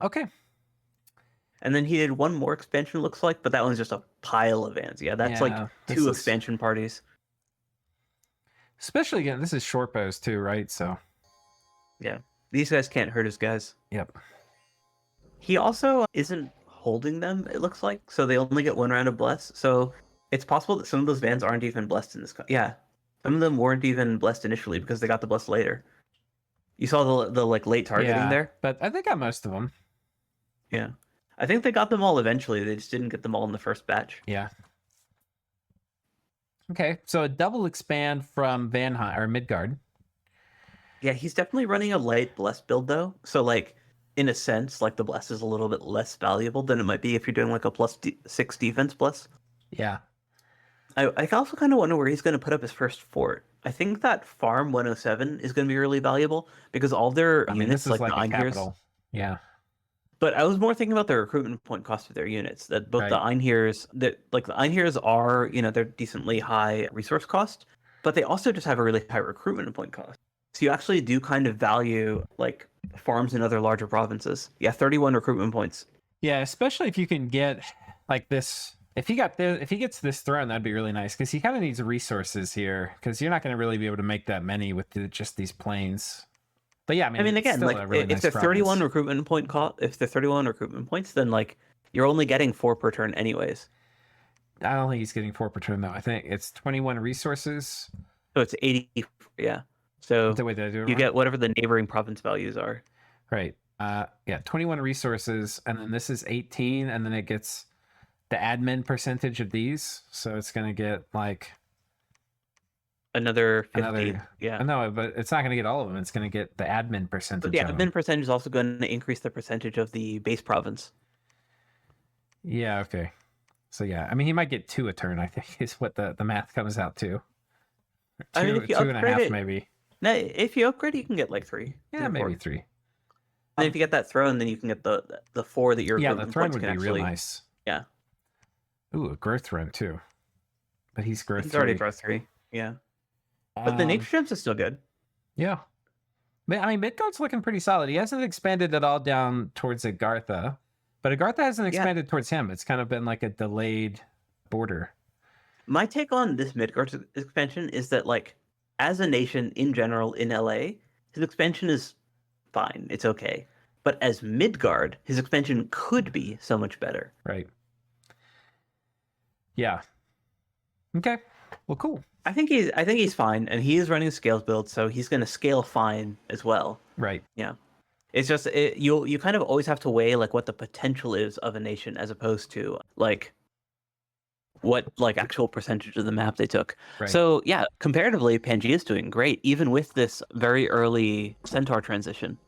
Okay. And then he did one more expansion, looks like, but that one's just a pile of Vans. Yeah, that's like Yeah, two this is- expansion parties. Especially again, this is short bows too, right? So Yeah, these guys can't hurt his guys. yep. He also isn't holding them, it looks like, so they only get one round of bless. So it's possible that some of those Vans aren't even blessed in this. Yeah, some of them weren't even blessed initially because they got the bless later. You saw the like late targeting Yeah, there. but I think I got most of them. Yeah, I think they got them all eventually. They just didn't get them all in the first batch. Yeah. Okay, so a double expand from or Midgard. Yeah, he's definitely running a light bless build though. So like in a sense, like the bless is a little bit less valuable than it might be if you're doing like a +6 defense bless. Yeah. I also kind of wonder where he's going to put up his first fort. I think that farm 107 is going to be really valuable because all their I mean, units this is like the a Einheirs. capital. Yeah. But I was more thinking about the recruitment point cost of their units. That both the Right. Einheirs, that like the Einheirs are, they're decently high resource cost, but they also just have a really high recruitment point cost. So you actually do kind of value like farms in other larger provinces. Yeah, 31 recruitment points. Yeah, especially if you can get like this. If he gets this throne, that'd be really nice because he kind of needs resources here because you're not going to really be able to make that many with just these planes. But yeah, I mean, it's again, still like a really if nice they're 31 province. recruitment point cost, if they're 31 recruitment points, then like you're only getting 4 per turn anyways. I don't think he's getting 4 per turn though. I think it's 21 resources. So it's 80. Yeah. So The way that I do it you wrong? get whatever the neighboring province values are. Right. Yeah, 21 resources, and then this is 18, and then it gets the admin percentage of these. So it's gonna get like Another 50. another. Yeah. No, but it's not gonna get all of them. It's gonna get the admin percentage. But the of them. admin percentage is also going to increase the percentage of the base province. Yeah. Okay. So yeah, I mean, he might get 2 a turn. I think is what the math comes out to. I mean, if you 2.5 upgrade it- maybe. Now, if you upgrade, you can get like 3. Yeah, 3 or maybe 4. 3. And if you get that throne, then you can get the 4 that your Yeah, the recruitment throne points would can be actually. real nice. Yeah. Ooh, a growth throne too. But he's growth. He's already 3. growth 3. Yeah. But the Um, nature gems is still good. Yeah. But, I mean, Midgard's looking pretty solid. He hasn't expanded at all down towards Agartha, but Agartha hasn't Yeah. expanded towards him. It's kind of been like a delayed border. My take on this Midgard expansion is that, like, as a nation in general in LA, his expansion is fine. It's okay. But as Midgard, his expansion could be so much better. Right. Yeah. Okay. Well, cool. I think he's fine, and he is running a scales build, so he's going to scale fine as well. Right. It's just you kind of always have to weigh like what the potential is of a nation as opposed to like what like actual percentage of the map they took. Right. So yeah, comparatively, Pangea is doing great even with this very early Centaur transition.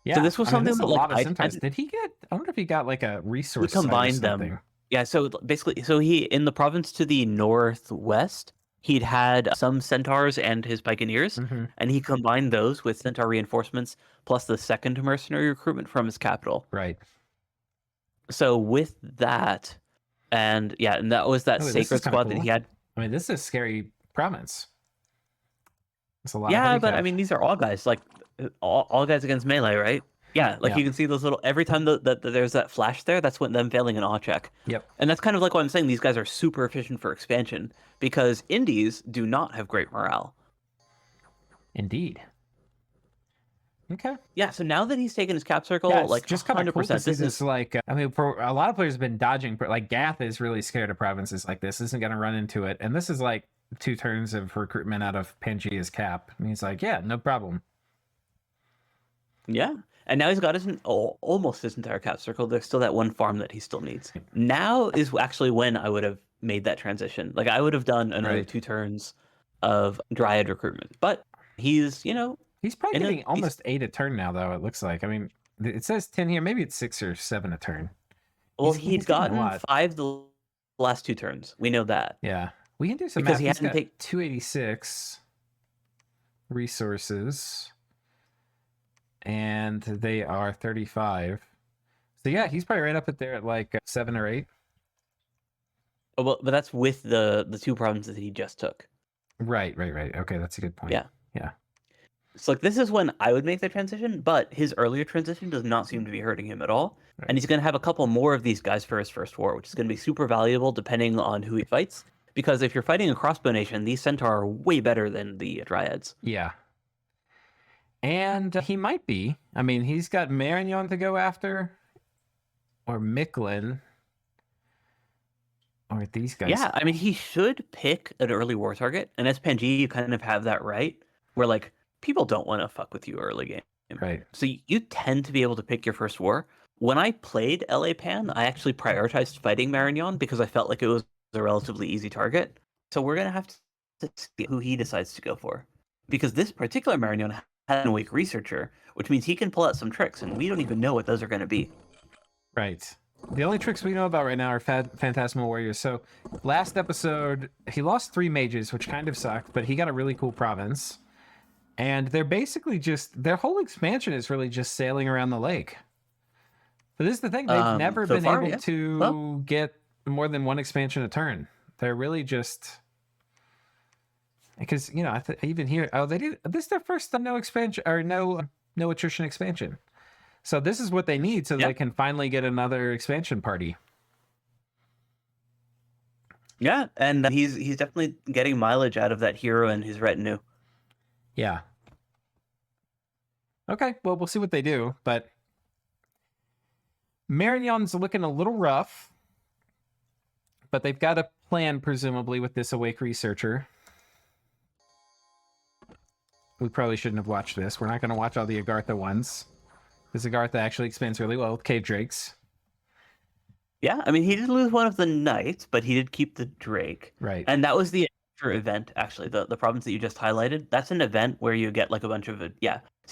Yeah, So this was something this is that a like lot of centaurs. Did he get? I wonder if he got like a he resource site or combined something. them. Yeah, so basically, so he in the province to the northwest, he'd had some centaurs and his pikeneers, Mhm. and he combined those with centaur reinforcements plus the second mercenary recruitment from his capital. Right. So with that, and yeah, and that was that Oh, this is sacred kinda squad that cool. he had. I mean, this is a scary province. It's a lot of Yeah, heavy but I cav. mean, these are all guys, like all guys against melee, right? Yeah, like Yeah. you can see those little every time that there's that flash there, that's when them failing an awe check. Yep. And that's kind of like what I'm saying. These guys are super efficient for expansion because indies do not have great morale. Indeed. Okay. Yeah, so now that he's taken his cap circle, Yeah, it's like just kind of cool to 100%, see this this. is Like, I mean, for a lot of players have been dodging. Like Gath is really scared of provinces like this. Isn't going to run into it, and this is like 2 turns of recruitment out of Pangea's cap. And he's like, yeah, no problem. yeah. And now he's got almost his entire cap circle. There's still that one farm that he still needs. Now is actually when I would have made that transition. Like I would have done another Right. 2 turns of Dryad recruitment. But he's, He's probably in a- getting almost 8 a turn now, though. It looks like. I mean, it says 10 here. Maybe it's 6 or 7 a turn. well, he's he'd getting a gotten lot. 5 the last 2 turns. We know that. Yeah, we can do some Because math. he He's hadn't got take- 286 resources, and they are 35. So yeah, he's probably right up at there at like 7 or 8. Oh, well, but that's with the 2 provinces that he just took. Right. Okay, that's a good point. Yeah. Yeah. So like this is when I would make the transition, but his earlier transition does not seem to be hurting him at all. Right. And he's going to have a couple more of these guys for his first war, which is going to be super valuable depending on who he fights. Because if you're fighting a crossbow nation, these centaur are way better than the dryads. Yeah. And he might be. I mean, he's got Marignon to go after, or Miklin, or these guys. Yeah, I mean, he should pick an early war target. And as Pangea, you kind of have that right, where like people don't want to fuck with you early game. Right. So you tend to be able to pick your first war. When I played LA Pan, I actually prioritized fighting Marignon because I felt like it was a relatively easy target. So we're going to have to see who he decides to go for. Because this particular Marignon has an awake researcher, which means he can pull out some tricks, and we don't even know what those are going to be. Right. The only tricks we know about right now are Phantasmal Warriors. So last episode, he lost 3 mages, which kind of sucked, but he got a really cool province. And they're basically just, their whole expansion is really just sailing around the lake. But this is the thing, they've never so been far, able yeah. to Well- get more than 1 expansion a turn. They're really just, because, I even hear, they did, this is their first no expansion, or no attrition expansion. So this is what they need so they can finally get another expansion party. Yeah, and he's definitely getting mileage out of that hero and his retinue. Yeah. Okay, well, we'll see what they do, but Marignon's looking a little rough, but they've got a plan, presumably, with this awake researcher. We probably shouldn't have watched this. We're not going to watch all the Agartha ones, because Agartha actually expands really well with cave drakes. Yeah, I mean, he did lose one of the knights, but he did keep the drake. Right. And that was the adventure event, actually. The province that you just highlighted, that's an event where you get like a bunch of So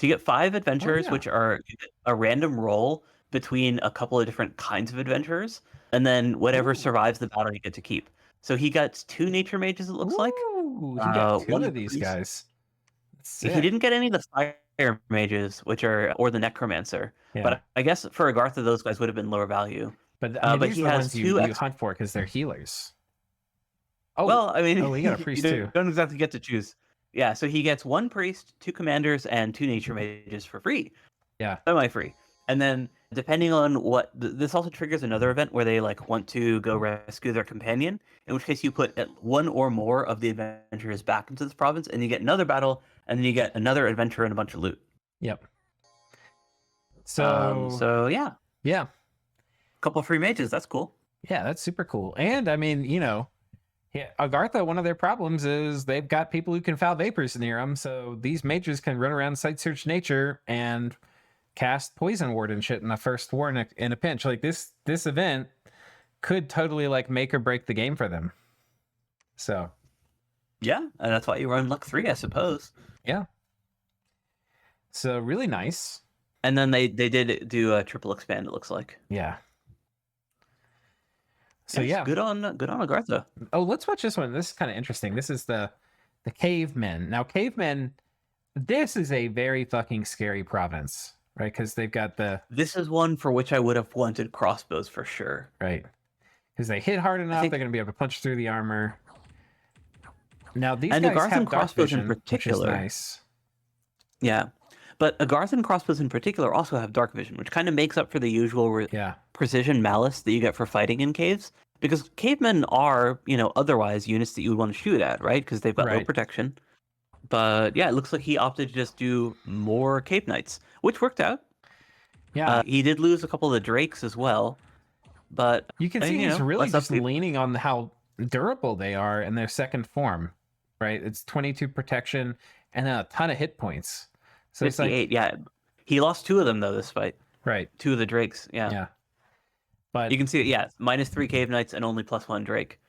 you get 5 adventurers, yeah. which are a random roll between a couple of different kinds of adventurers, and then whatever survives the battle you get to keep. So he got 2 nature mages, it looks like. Ooh, he got 2 one of these priest. guys. He didn't get any of the fire mages, or the necromancer. Yeah. But I guess for Agartha, those guys would have been lower value. But, I mean, but these he are the has ones 2 you hunt for because they're healers. Oh, well, I mean, he got a priest you too. don't exactly get to choose. Yeah, so he gets 1 priest, 2 commanders, and 2 nature mages for free. Yeah. Semi-free. And then, depending on what... This also triggers another event where they want to go rescue their companion, in which case you put 1 or more of the adventurers back into this province, and you get another battle, and then you get another adventure and a bunch of loot. Yep. So yeah. Yeah. Couple of free mages, that's cool. Yeah, that's super cool. And I mean, Agartha, one of their problems is they've got people who can foul vapors near them. So these mages can run around site search nature and cast Poison Ward and shit in the first war in a pinch. Like this event could totally like make or break the game for them. So yeah, and that's why you run luck 3, I suppose. yeah. So really nice. And then they did do a triple expand, it looks like. Yeah. So yes, yeah. Good on Agartha. Oh, let's watch this one. This is kind of interesting. This is the cavemen. Now cavemen, this is a very fucking scary province, right? Because they've got This is one for which I would have wanted crossbows for sure. Right. Because they hit hard enough, they're going to be able to punch through the armor. Now these guys Agartha have crossbows dark vision, in particular. which is nice. Yeah. But Agartha crossbows in particular also have dark vision, which kind of makes up for the usual precision malice that you get for fighting in caves. Because cavemen are, otherwise units that you would want to shoot at, right? Because they've got no protection. But yeah, it looks like he opted to just do more cave knights, which worked out. Yeah. He did lose a couple of the drakes as well. But you can see he's really just leaning on how durable they are in their second form, right? It's 22 protection and then a ton of hit points. So 58, it's like, yeah. He lost 2 of them, though, this fight. Right. 2 of the drakes, yeah. Yeah. But you can see it, yeah. -3 cave knights and only +1 drake.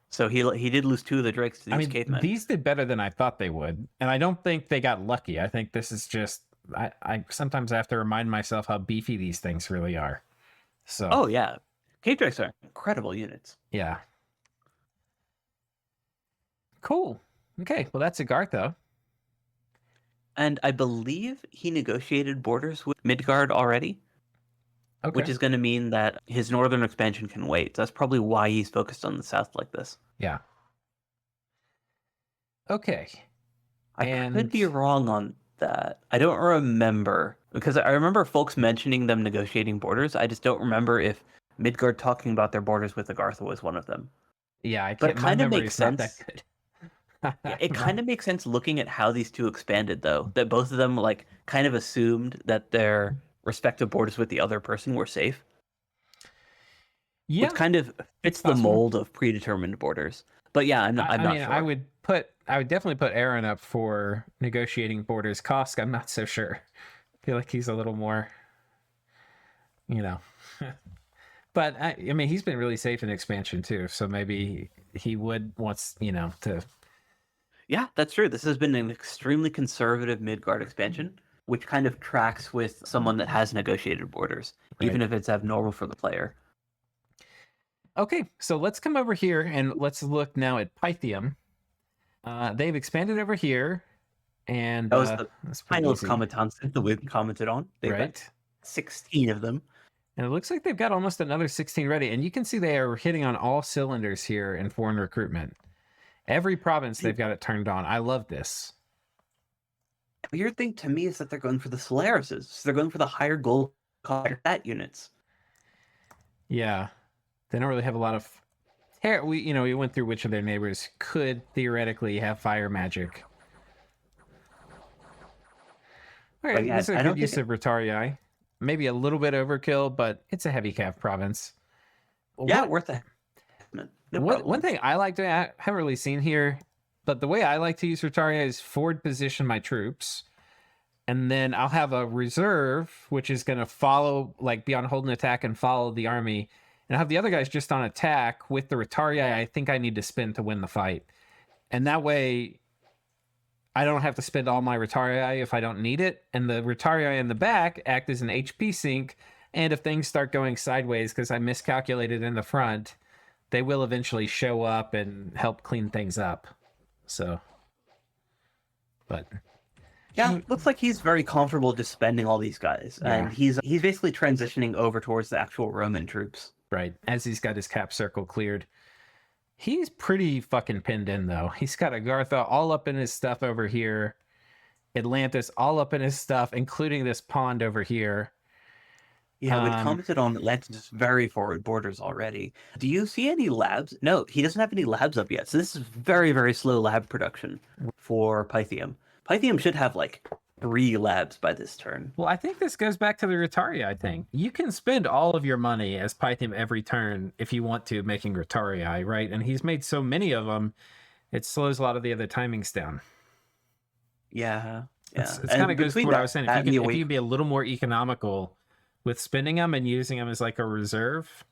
So he did lose 2 of the drakes to these cavemen. These did better than I thought they would. And I don't think they got lucky. I think this is just... I sometimes have to remind myself how beefy these things really are. So. Oh, yeah. Cave drakes are incredible units. Yeah. Cool. Okay, well that's Agartha. And I believe he negotiated borders with Midgard already. Okay. Which is going to mean that his northern expansion can wait. That's probably why he's focused on the south like this. Yeah. Okay. I could be wrong on that. I don't remember. Because I remember folks mentioning them negotiating borders. I just don't remember if Midgard talking about their borders with Agartha was one of them. Yeah, I can't. But it kind of makes sense. That good. Yeah, it kind of makes sense looking at how these two expanded, though. That both of them like kind of assumed that their respective borders with the other person were safe. Yeah, which kind of fits the mold of predetermined borders. But yeah, I'm not sure. I would definitely put Aaron up for negotiating borders. Kosk, I'm not so sure. I feel like he's a little more, But I mean, he's been really safe in expansion too, so maybe he would wants to. Yeah, that's true. This has been an extremely conservative Midgard expansion, which kind of tracks with someone that has negotiated borders, even if it's abnormal for the player. Okay, so let's come over here and let's look now at Pythium. They've expanded over here, and that was the final combatants that we commented on. They've got 16 of them. And it looks like they've got almost another 16 ready. And you can see they are hitting on all cylinders here in foreign recruitment. Every province, they've got it turned on. I love this. The weird thing to me is that they're going for the Solarises. So they're going for the higher gold stat units. Yeah. They don't really have a lot of... We went through which of their neighbors could theoretically have fire magic. All right, this is a good use of Ritarii. Maybe a little bit overkill, but it's a heavy calf province. Yeah, worth it. One thing I like to... I haven't really seen here, but the way I like to use Ritarii is forward position my troops, and then I'll have a reserve, which is going to follow, like be on hold and attack and follow the army, and I'll have the other guys just on attack with the Ritarii I think I need to spend to win the fight. And that way, I don't have to spend all my Ritarii if I don't need it, and the Ritarii in the back act as an HP sink, and if things start going sideways because I miscalculated in the front, they will eventually show up and help clean things up. So, but yeah, looks like he's very comfortable just spending all these guys, and he's basically transitioning over towards the actual Roman troops. Right, as he's got his cap circle cleared. He's pretty fucking pinned in, though. He's got Agartha all up in his stuff over here, Atlantis all up in his stuff, including this pond over here. Yeah, we commented on Atlantis' very forward borders already. Do you see any labs? No, he doesn't have any labs up yet. So this is very, very slow lab production for Pythium. Pythium should have like 3 labs by this turn. Well, I think this goes back to the Ritarii, I think. You can spend all of your money as Pythium every turn if you want to, making Ritarii, right? And he's made so many of them, it slows a lot of the other timings down. Yeah. Yeah, It's kind of goes to between what I was saying. that and the If you awake, could be a little more economical with spending them and using them as like a reserve,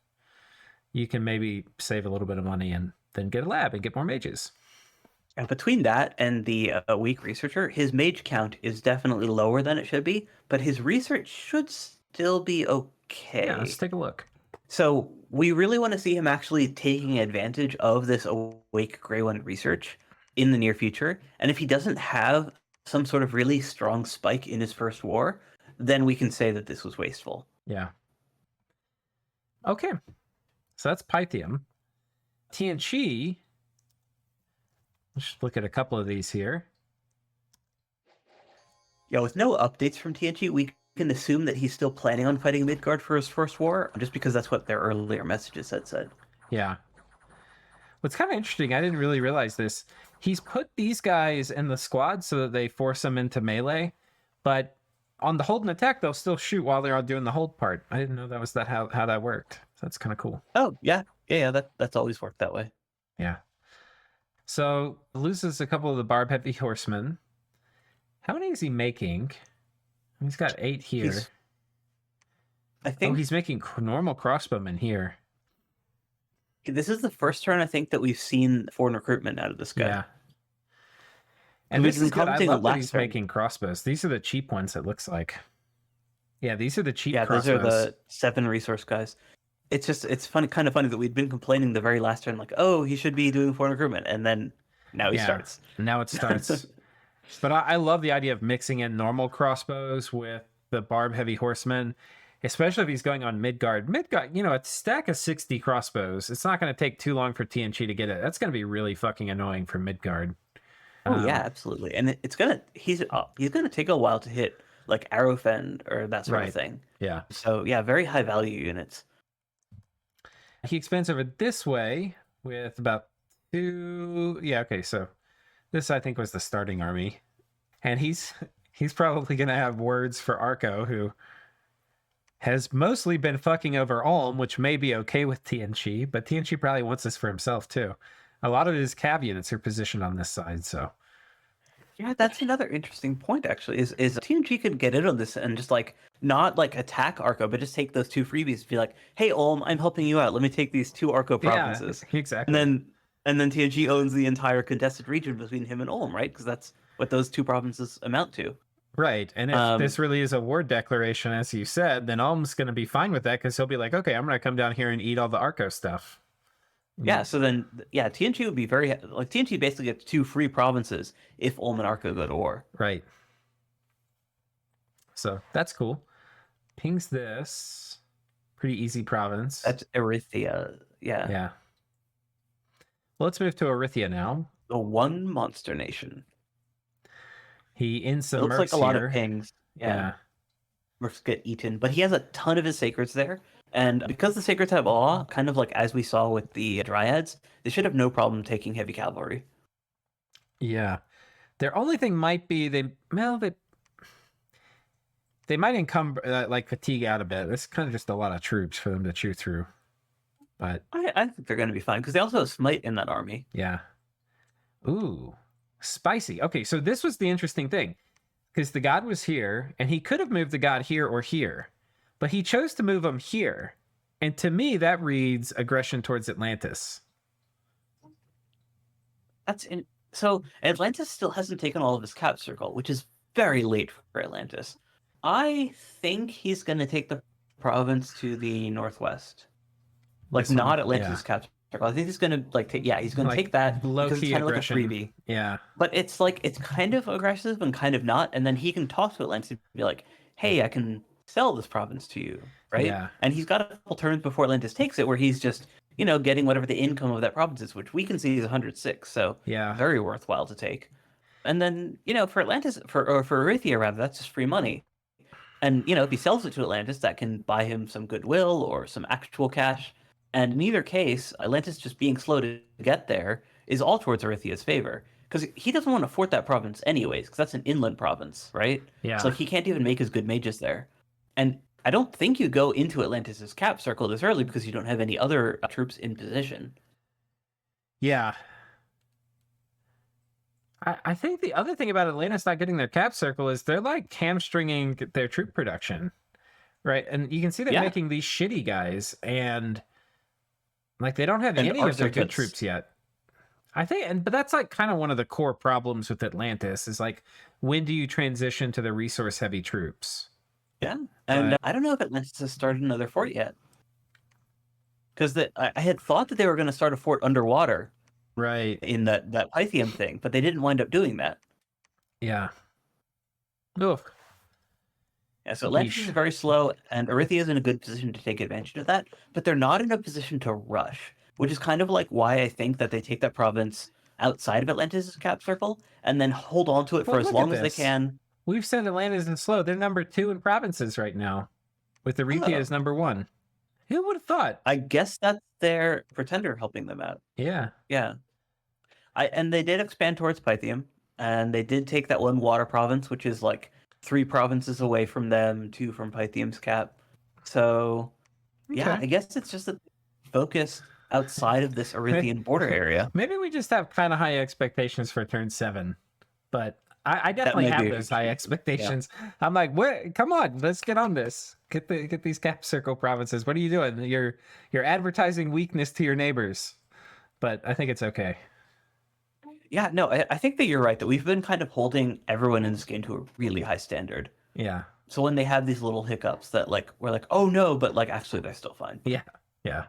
you can maybe save a little bit of money and then get a lab and get more mages. and between that and the weak researcher, his mage count is definitely lower than it should be, but his research should still be okay. Yeah, let's take a look. So we really want to see him actually taking advantage of this awake Grey One research in the near future. And if he doesn't have some sort of really strong spike in his first war, then we can say that this was wasteful. Yeah. Okay. So that's Pythium. TNG. Let's look at a couple of these here. Yeah, with no updates from TNG, we can assume that he's still planning on fighting Midgard for his first war, just because that's what their earlier messages had said. Yeah. What's kind of interesting, I didn't really realize this. He's put these guys in the squad so that they force them into melee, but on the hold and attack, they'll still shoot while they're all doing the hold part. I didn't know that was how that worked. So that's kind of cool. Oh, yeah. Yeah, that's always worked that way. Yeah. So loses a couple of the barb heavy horsemen. How many is he making? He's got 8 here. I think he's making normal crossbowmen here. This is the first turn I think that we've seen foreign recruitment out of this guy. Yeah. And we've this been is good. I commenting love on that last he's turn. making crossbows. These are the cheap ones, it looks like. Yeah, these are the cheap crossbows. Those are the 7 resource guys. It's funny, kind of funny that we'd been complaining the very last turn, like, oh, he should be doing foreign recruitment, and then now he starts. Now it starts. But I love the idea of mixing in normal crossbows with the barb heavy horsemen, especially if he's going on Midgard. Midgard, a stack of 60 crossbows. It's not going to take too long for TNG to get it. That's going to be really fucking annoying for Midgard. Oh yeah, absolutely. And he's gonna take a while to hit like Arrowfend or that sort of thing. Yeah. So yeah, very high value units. He expands over this way with about 2. Yeah, okay, so this I think was the starting army. And he's probably gonna have words for Arco, who has mostly been fucking over Ulm, which may be okay with TNG, but TNG probably wants this for himself too. A lot of his cav units are positioned on this side, so. Yeah, that's another interesting point actually, is TNG could get in on this and just like not like attack Arco, but just take those 2 freebies and be like, hey Ulm, I'm helping you out. Let me take these 2 Arco provinces. Yeah, exactly. And then TNG owns the entire contested region between him and Ulm, right? Because that's what those 2 provinces amount to. Right. And if this really is a war declaration, as you said, then Ulm's going to be fine with that because he'll be like, okay, I'm going to come down here and eat all the Arco stuff. Yeah, so then, TNG would be TNG basically gets 2 free provinces if Ulm and Arco go to war. Right. So that's cool. Pings this. Pretty easy province. That's Arithia. Yeah. Yeah. Well, let's move to Arithia now. The one monster nation. He insubmerts It looks like a lot of here. pings. Yeah. Mercs get eaten, but he has a ton of his sacreds there. And because the sacreds have awe, kind of like as we saw with the dryads, they should have no problem taking heavy cavalry. Yeah. Their only thing might be they might encumber like fatigue out a bit. It's kind of just a lot of troops for them to chew through. But I think they're going to be fine because they also have smite in that army. Yeah. Ooh, spicy. Okay, so this was the interesting thing because the god was here and he could have moved the god here or here, but he chose to move him here. And to me, that reads aggression towards Atlantis. So Atlantis still hasn't taken all of his cap circle, which is very late for Atlantis. I think he's going to take the province to the northwest. Like not Atlantis cap circle. I think he's going to he's going to take that because it's kind of like a freebie. Yeah. But it's kind of aggressive and kind of not, and then he can talk to Atlantis and be like, "Hey, I can sell this province to you." Right? Yeah. And he's got a couple turns before Atlantis takes it where he's just, getting whatever the income of that province is, which we can see is 106. So yeah, very worthwhile to take. And then, for Atlantis, for Arithia rather, that's just free money. And, if he sells it to Atlantis, that can buy him some goodwill or some actual cash. And in either case, Atlantis just being slow to get there is all towards Arithia's favor. Because he doesn't want to fort that province anyways, because that's an inland province, right? Yeah. So he can't even make his good mages there. And I don't think you go into Atlantis' cap circle this early because you don't have any other troops in position. Yeah. I think the other thing about Atlantis not getting their cap circle is they're like hamstringing their troop production, right? And you can see they're Yeah. making these shitty guys, and like they don't have And any our of their good circuits. troops yet. I think, but that's like kind of one of the core problems with Atlantis is like, when do you transition to the resource heavy troops? Yeah, and But- I don't know if Atlantis has started another fort yet. Because I had thought that they were going to start a fort underwater Right. in that Pythium thing, but they didn't wind up doing that. Yeah. Oof. Yeah, so Atlantis Yeesh. is very slow, and Arithia is in a good position to take advantage of that, but they're not in a position to rush, which is kind of like why I think that they take that province outside of Atlantis' cap circle and then hold on to it Well, for as look long at as they this. can. We've said Atlantis is slow. They're number 2 in provinces right now, with Arithia Oh. as number 1. Who would have thought? I guess that's their pretender helping them out. Yeah. Yeah. And they did expand towards Pythium, and they did take that one water province, which is like 3 provinces away from them, 2 from Pythium's cap. So, yeah, Okay. I guess it's just a focus outside of this Arithian border area. Maybe we just have kind of high expectations for turn 7, but I definitely may have be- those high expectations. I'm like, what? Come on, let's get on this. Get these cap circle provinces. What are you doing? You're advertising weakness to your neighbors, but I think it's okay. Yeah, no, I think that you're right, that we've been kind of holding everyone in this game to a really high standard. Yeah. So when they have these little hiccups that like we're like, oh no, but like actually they're still fine. Yeah. Yeah.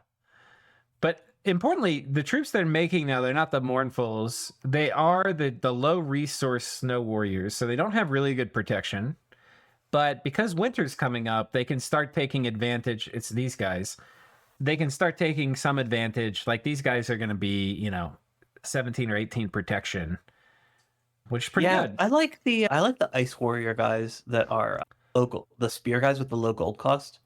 But importantly, the troops they're making now, they're not the Mournfuls. They are the low resource snow warriors. So they don't have really good protection. But because winter's coming up, they can start taking advantage. It's these guys. They can start taking some advantage. Like these guys are going to be, 17 or 18 protection, which is pretty good. I like the ice warrior guys that are local, the spear guys with the low gold cost.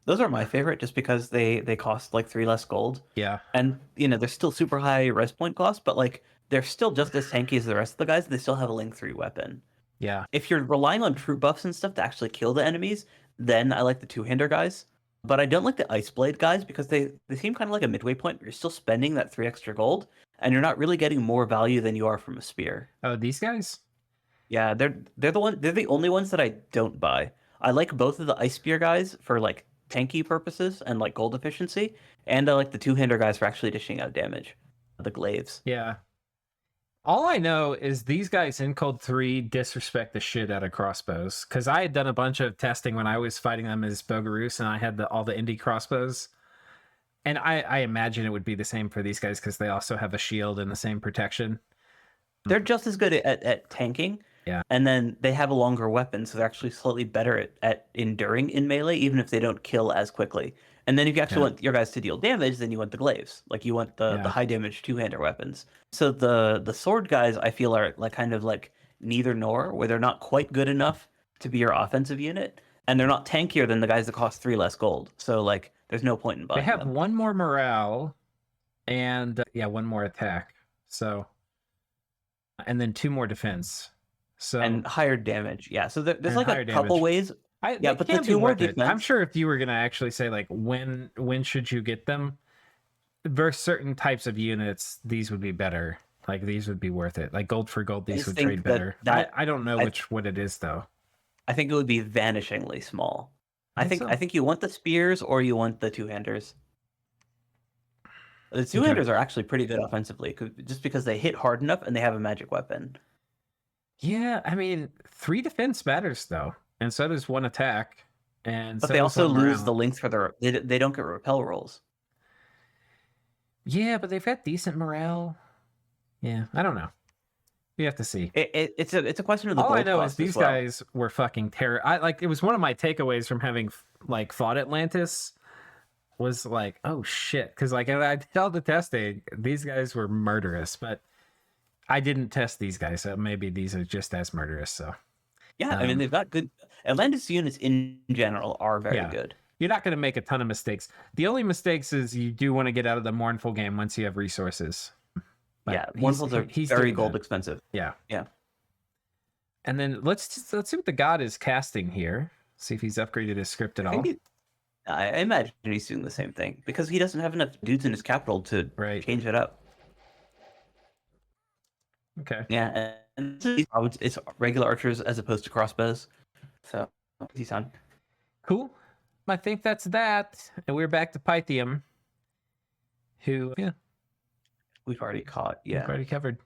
Those are my favorite just because they cost like 3 less gold. Yeah. And they're still super high res point cost, but like they're still just as tanky as the rest of the guys, and they still have a link 3 weapon. Yeah. If you're relying on troop buffs and stuff to actually kill the enemies, then I like the 2-hander guys. But I don't like the ice blade guys because they seem kind of like a midway point where you're still spending that 3 extra gold, and you're not really getting more value than you are from a spear. Oh, these guys? Yeah, they're the only ones that I don't buy. I like both of the ice spear guys for like tanky purposes and like gold efficiency, and I like the 2-hander guys for actually dishing out damage. The glaives. Yeah. All I know is these guys in Cold 3 disrespect the shit out of crossbows. Because I had done a bunch of testing when I was fighting them as Bogaroos, and I had all the indie crossbows. And I imagine it would be the same for these guys because they also have a shield and the same protection. They're just as good at tanking. Yeah. And then they have a longer weapon, so they're actually slightly better at enduring in melee, even if they don't kill as quickly. And then if you actually want your guys to deal damage, then you want the glaives. Like you want the high damage 2-hander weapons. So the sword guys I feel are like kind of like neither nor, where they're not quite good enough to be your offensive unit, and they're not tankier than the guys that cost 3 less gold. So like there's no point in buying They have them. 1 more morale and 1 more attack. So, and then 2 more defense. So And higher damage. Yeah. So there's like higher a couple damage. ways. Yeah, but the 2 more defense. I'm sure if you were gonna actually say like when should you get them, versus certain types of units, these would be better. Like these would be worth it. Like gold for gold, these would trade better. I don't know what it is though. I think it would be vanishingly small. I Think so? think you want the spears or you want the 2-handers. The 2-handers are actually pretty good offensively, just because they hit hard enough and they have a magic weapon. Yeah, I mean 3 defense matters though, and so does 1 attack. And But so they does also 1 lose morale. the length for their. They don't get repel rolls. Yeah, but they've got decent morale. Yeah, I don't know. You have to see. It's a question of the All gold I know is cost as these well. guys were fucking terror. It was one of my takeaways from having like fought Atlantis was like, oh shit, because like I did all the testing, these guys were murderous, but I didn't test these guys, so maybe these are just as murderous. So Yeah, I mean they've got good. Atlantis units in general are very Yeah. good. you're not going to make a ton of mistakes. The only mistakes is you do want to get out of the mournful game once you have resources. But Yeah, Mournfuls are he's very doing gold good. expensive. Yeah. Yeah. And then let's see what the god is casting here. See if he's upgraded his script at I all. think I imagine he's doing the same thing because he doesn't have enough dudes in his capital to Right. change it up. Okay. Yeah, And it's regular archers as opposed to crossbows. So easy sound. Cool. I think that's that. And we're back to Pythium, who We've already caught. we've Yeah. already covered.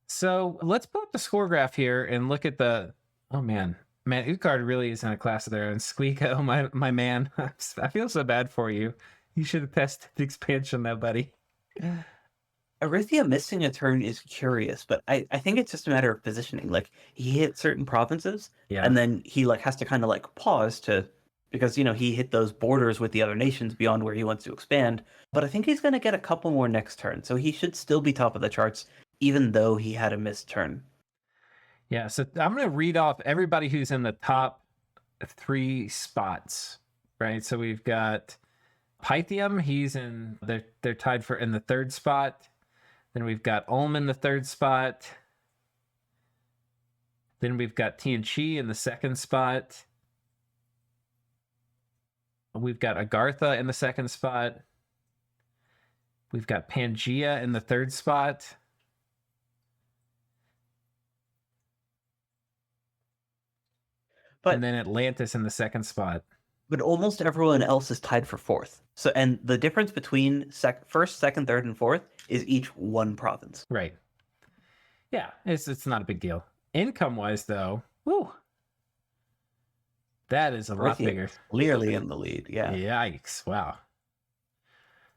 So let's pull up the score graph here and look at the. Oh man, Udgaard really is in a class of their own. Squeako, my man, I feel so bad for you. You should have tested the expansion, though, buddy. Arithia missing a turn is curious, but I think it's just a matter of positioning. Like he hit certain provinces, Yeah. and then he like has to kind of like pause to, because he hit those borders with the other nations beyond where he wants to expand. But I think he's going to get a couple more next turn, so he should still be top of the charts, even though he had a missed turn. Yeah. So I'm going to read off everybody who's in the top 3 spots, right? So we've got Pythium. He's in. They're tied for in the 3rd spot. Then we've got Ulm in the 3rd spot. Then we've got Tianchi in the 2nd spot. We've got Agartha in the 2nd spot. We've got Pangea in the 3rd spot. And then Atlantis in the 2nd spot. But almost everyone else is tied for 4th. So, and the difference between 1st, 2nd, 3rd, and 4th is each one province. Right. Yeah, it's not a big deal. Income-wise, though, woo, that is a lot bigger. Clearly in the lead, yeah. Yikes! Wow,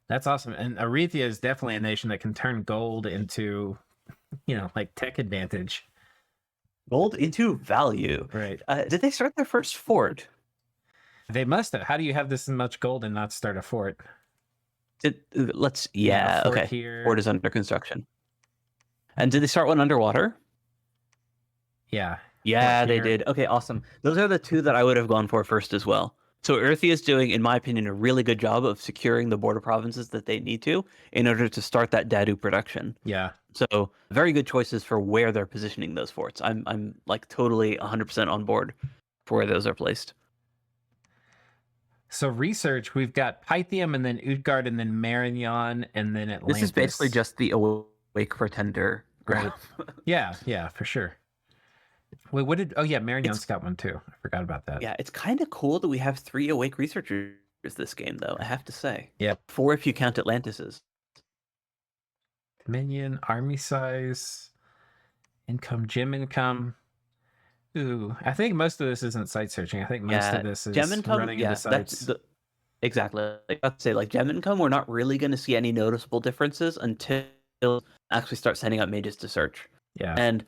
that's awesome. And Arithia is definitely a nation that can turn gold into, like tech advantage. Gold into value. Right. Did they start their first fort? They must have. How do you have this much gold and not start a fort? Okay. Here. Fort is under construction. And did they start one underwater? Yeah. Yeah, they did. Okay, awesome. Those are the 2 that I would have gone for first as well. So Arithia is doing, in my opinion, a really good job of securing the border provinces that they need to in order to start that Dadu production. Yeah. So very good choices for where they're positioning those forts. I'm like totally 100% on board for where those are placed. So research, we've got Pythium and then Udgaard and then Marignan and then Atlantis. This is basically just the Awake Pretender graph. Yeah, for sure. Wait, Marignan's got one too. I forgot about that. Yeah, it's kind of cool that we have 3 Awake researchers this game, though, I have to say. Yep. 4 if you count Atlantis's. Dominion, army size, gem income. Ooh, I think most of this isn't site searching. I think most of this is gem income, running into sites. Exactly. Like I'd say, like gem income, we're not really going to see any noticeable differences until actually start sending out mages to search. Yeah. And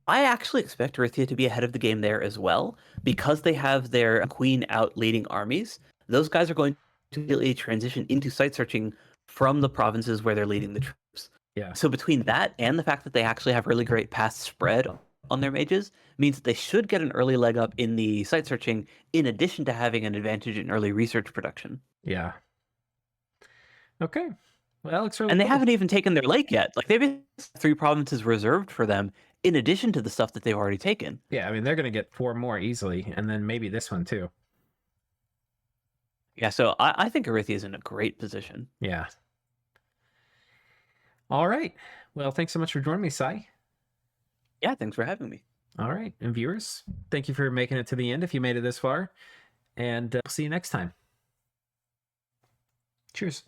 I actually expect Arithia to be ahead of the game there as well, because they have their queen out leading armies. Those guys are going to immediately transition into site searching from the provinces where they're leading the troops. Yeah. So between that and the fact that they actually have really great path spread on their mages means that they should get an early leg up in the site searching, in addition to having an advantage in early research production. Yeah. Okay. Well, looks really and they cool. haven't even taken their lake yet. Like they've been 3 provinces reserved for them in addition to the stuff that they've already taken. Yeah, I mean, they're going to get 4 more easily, and then maybe this one too. Yeah, so I think Arithia is in a great position. Yeah. All right. Well, thanks so much for joining me, Sai. Yeah, thanks for having me. All right. And viewers, thank you for making it to the end if you made it this far. And we'll see you next time. Cheers.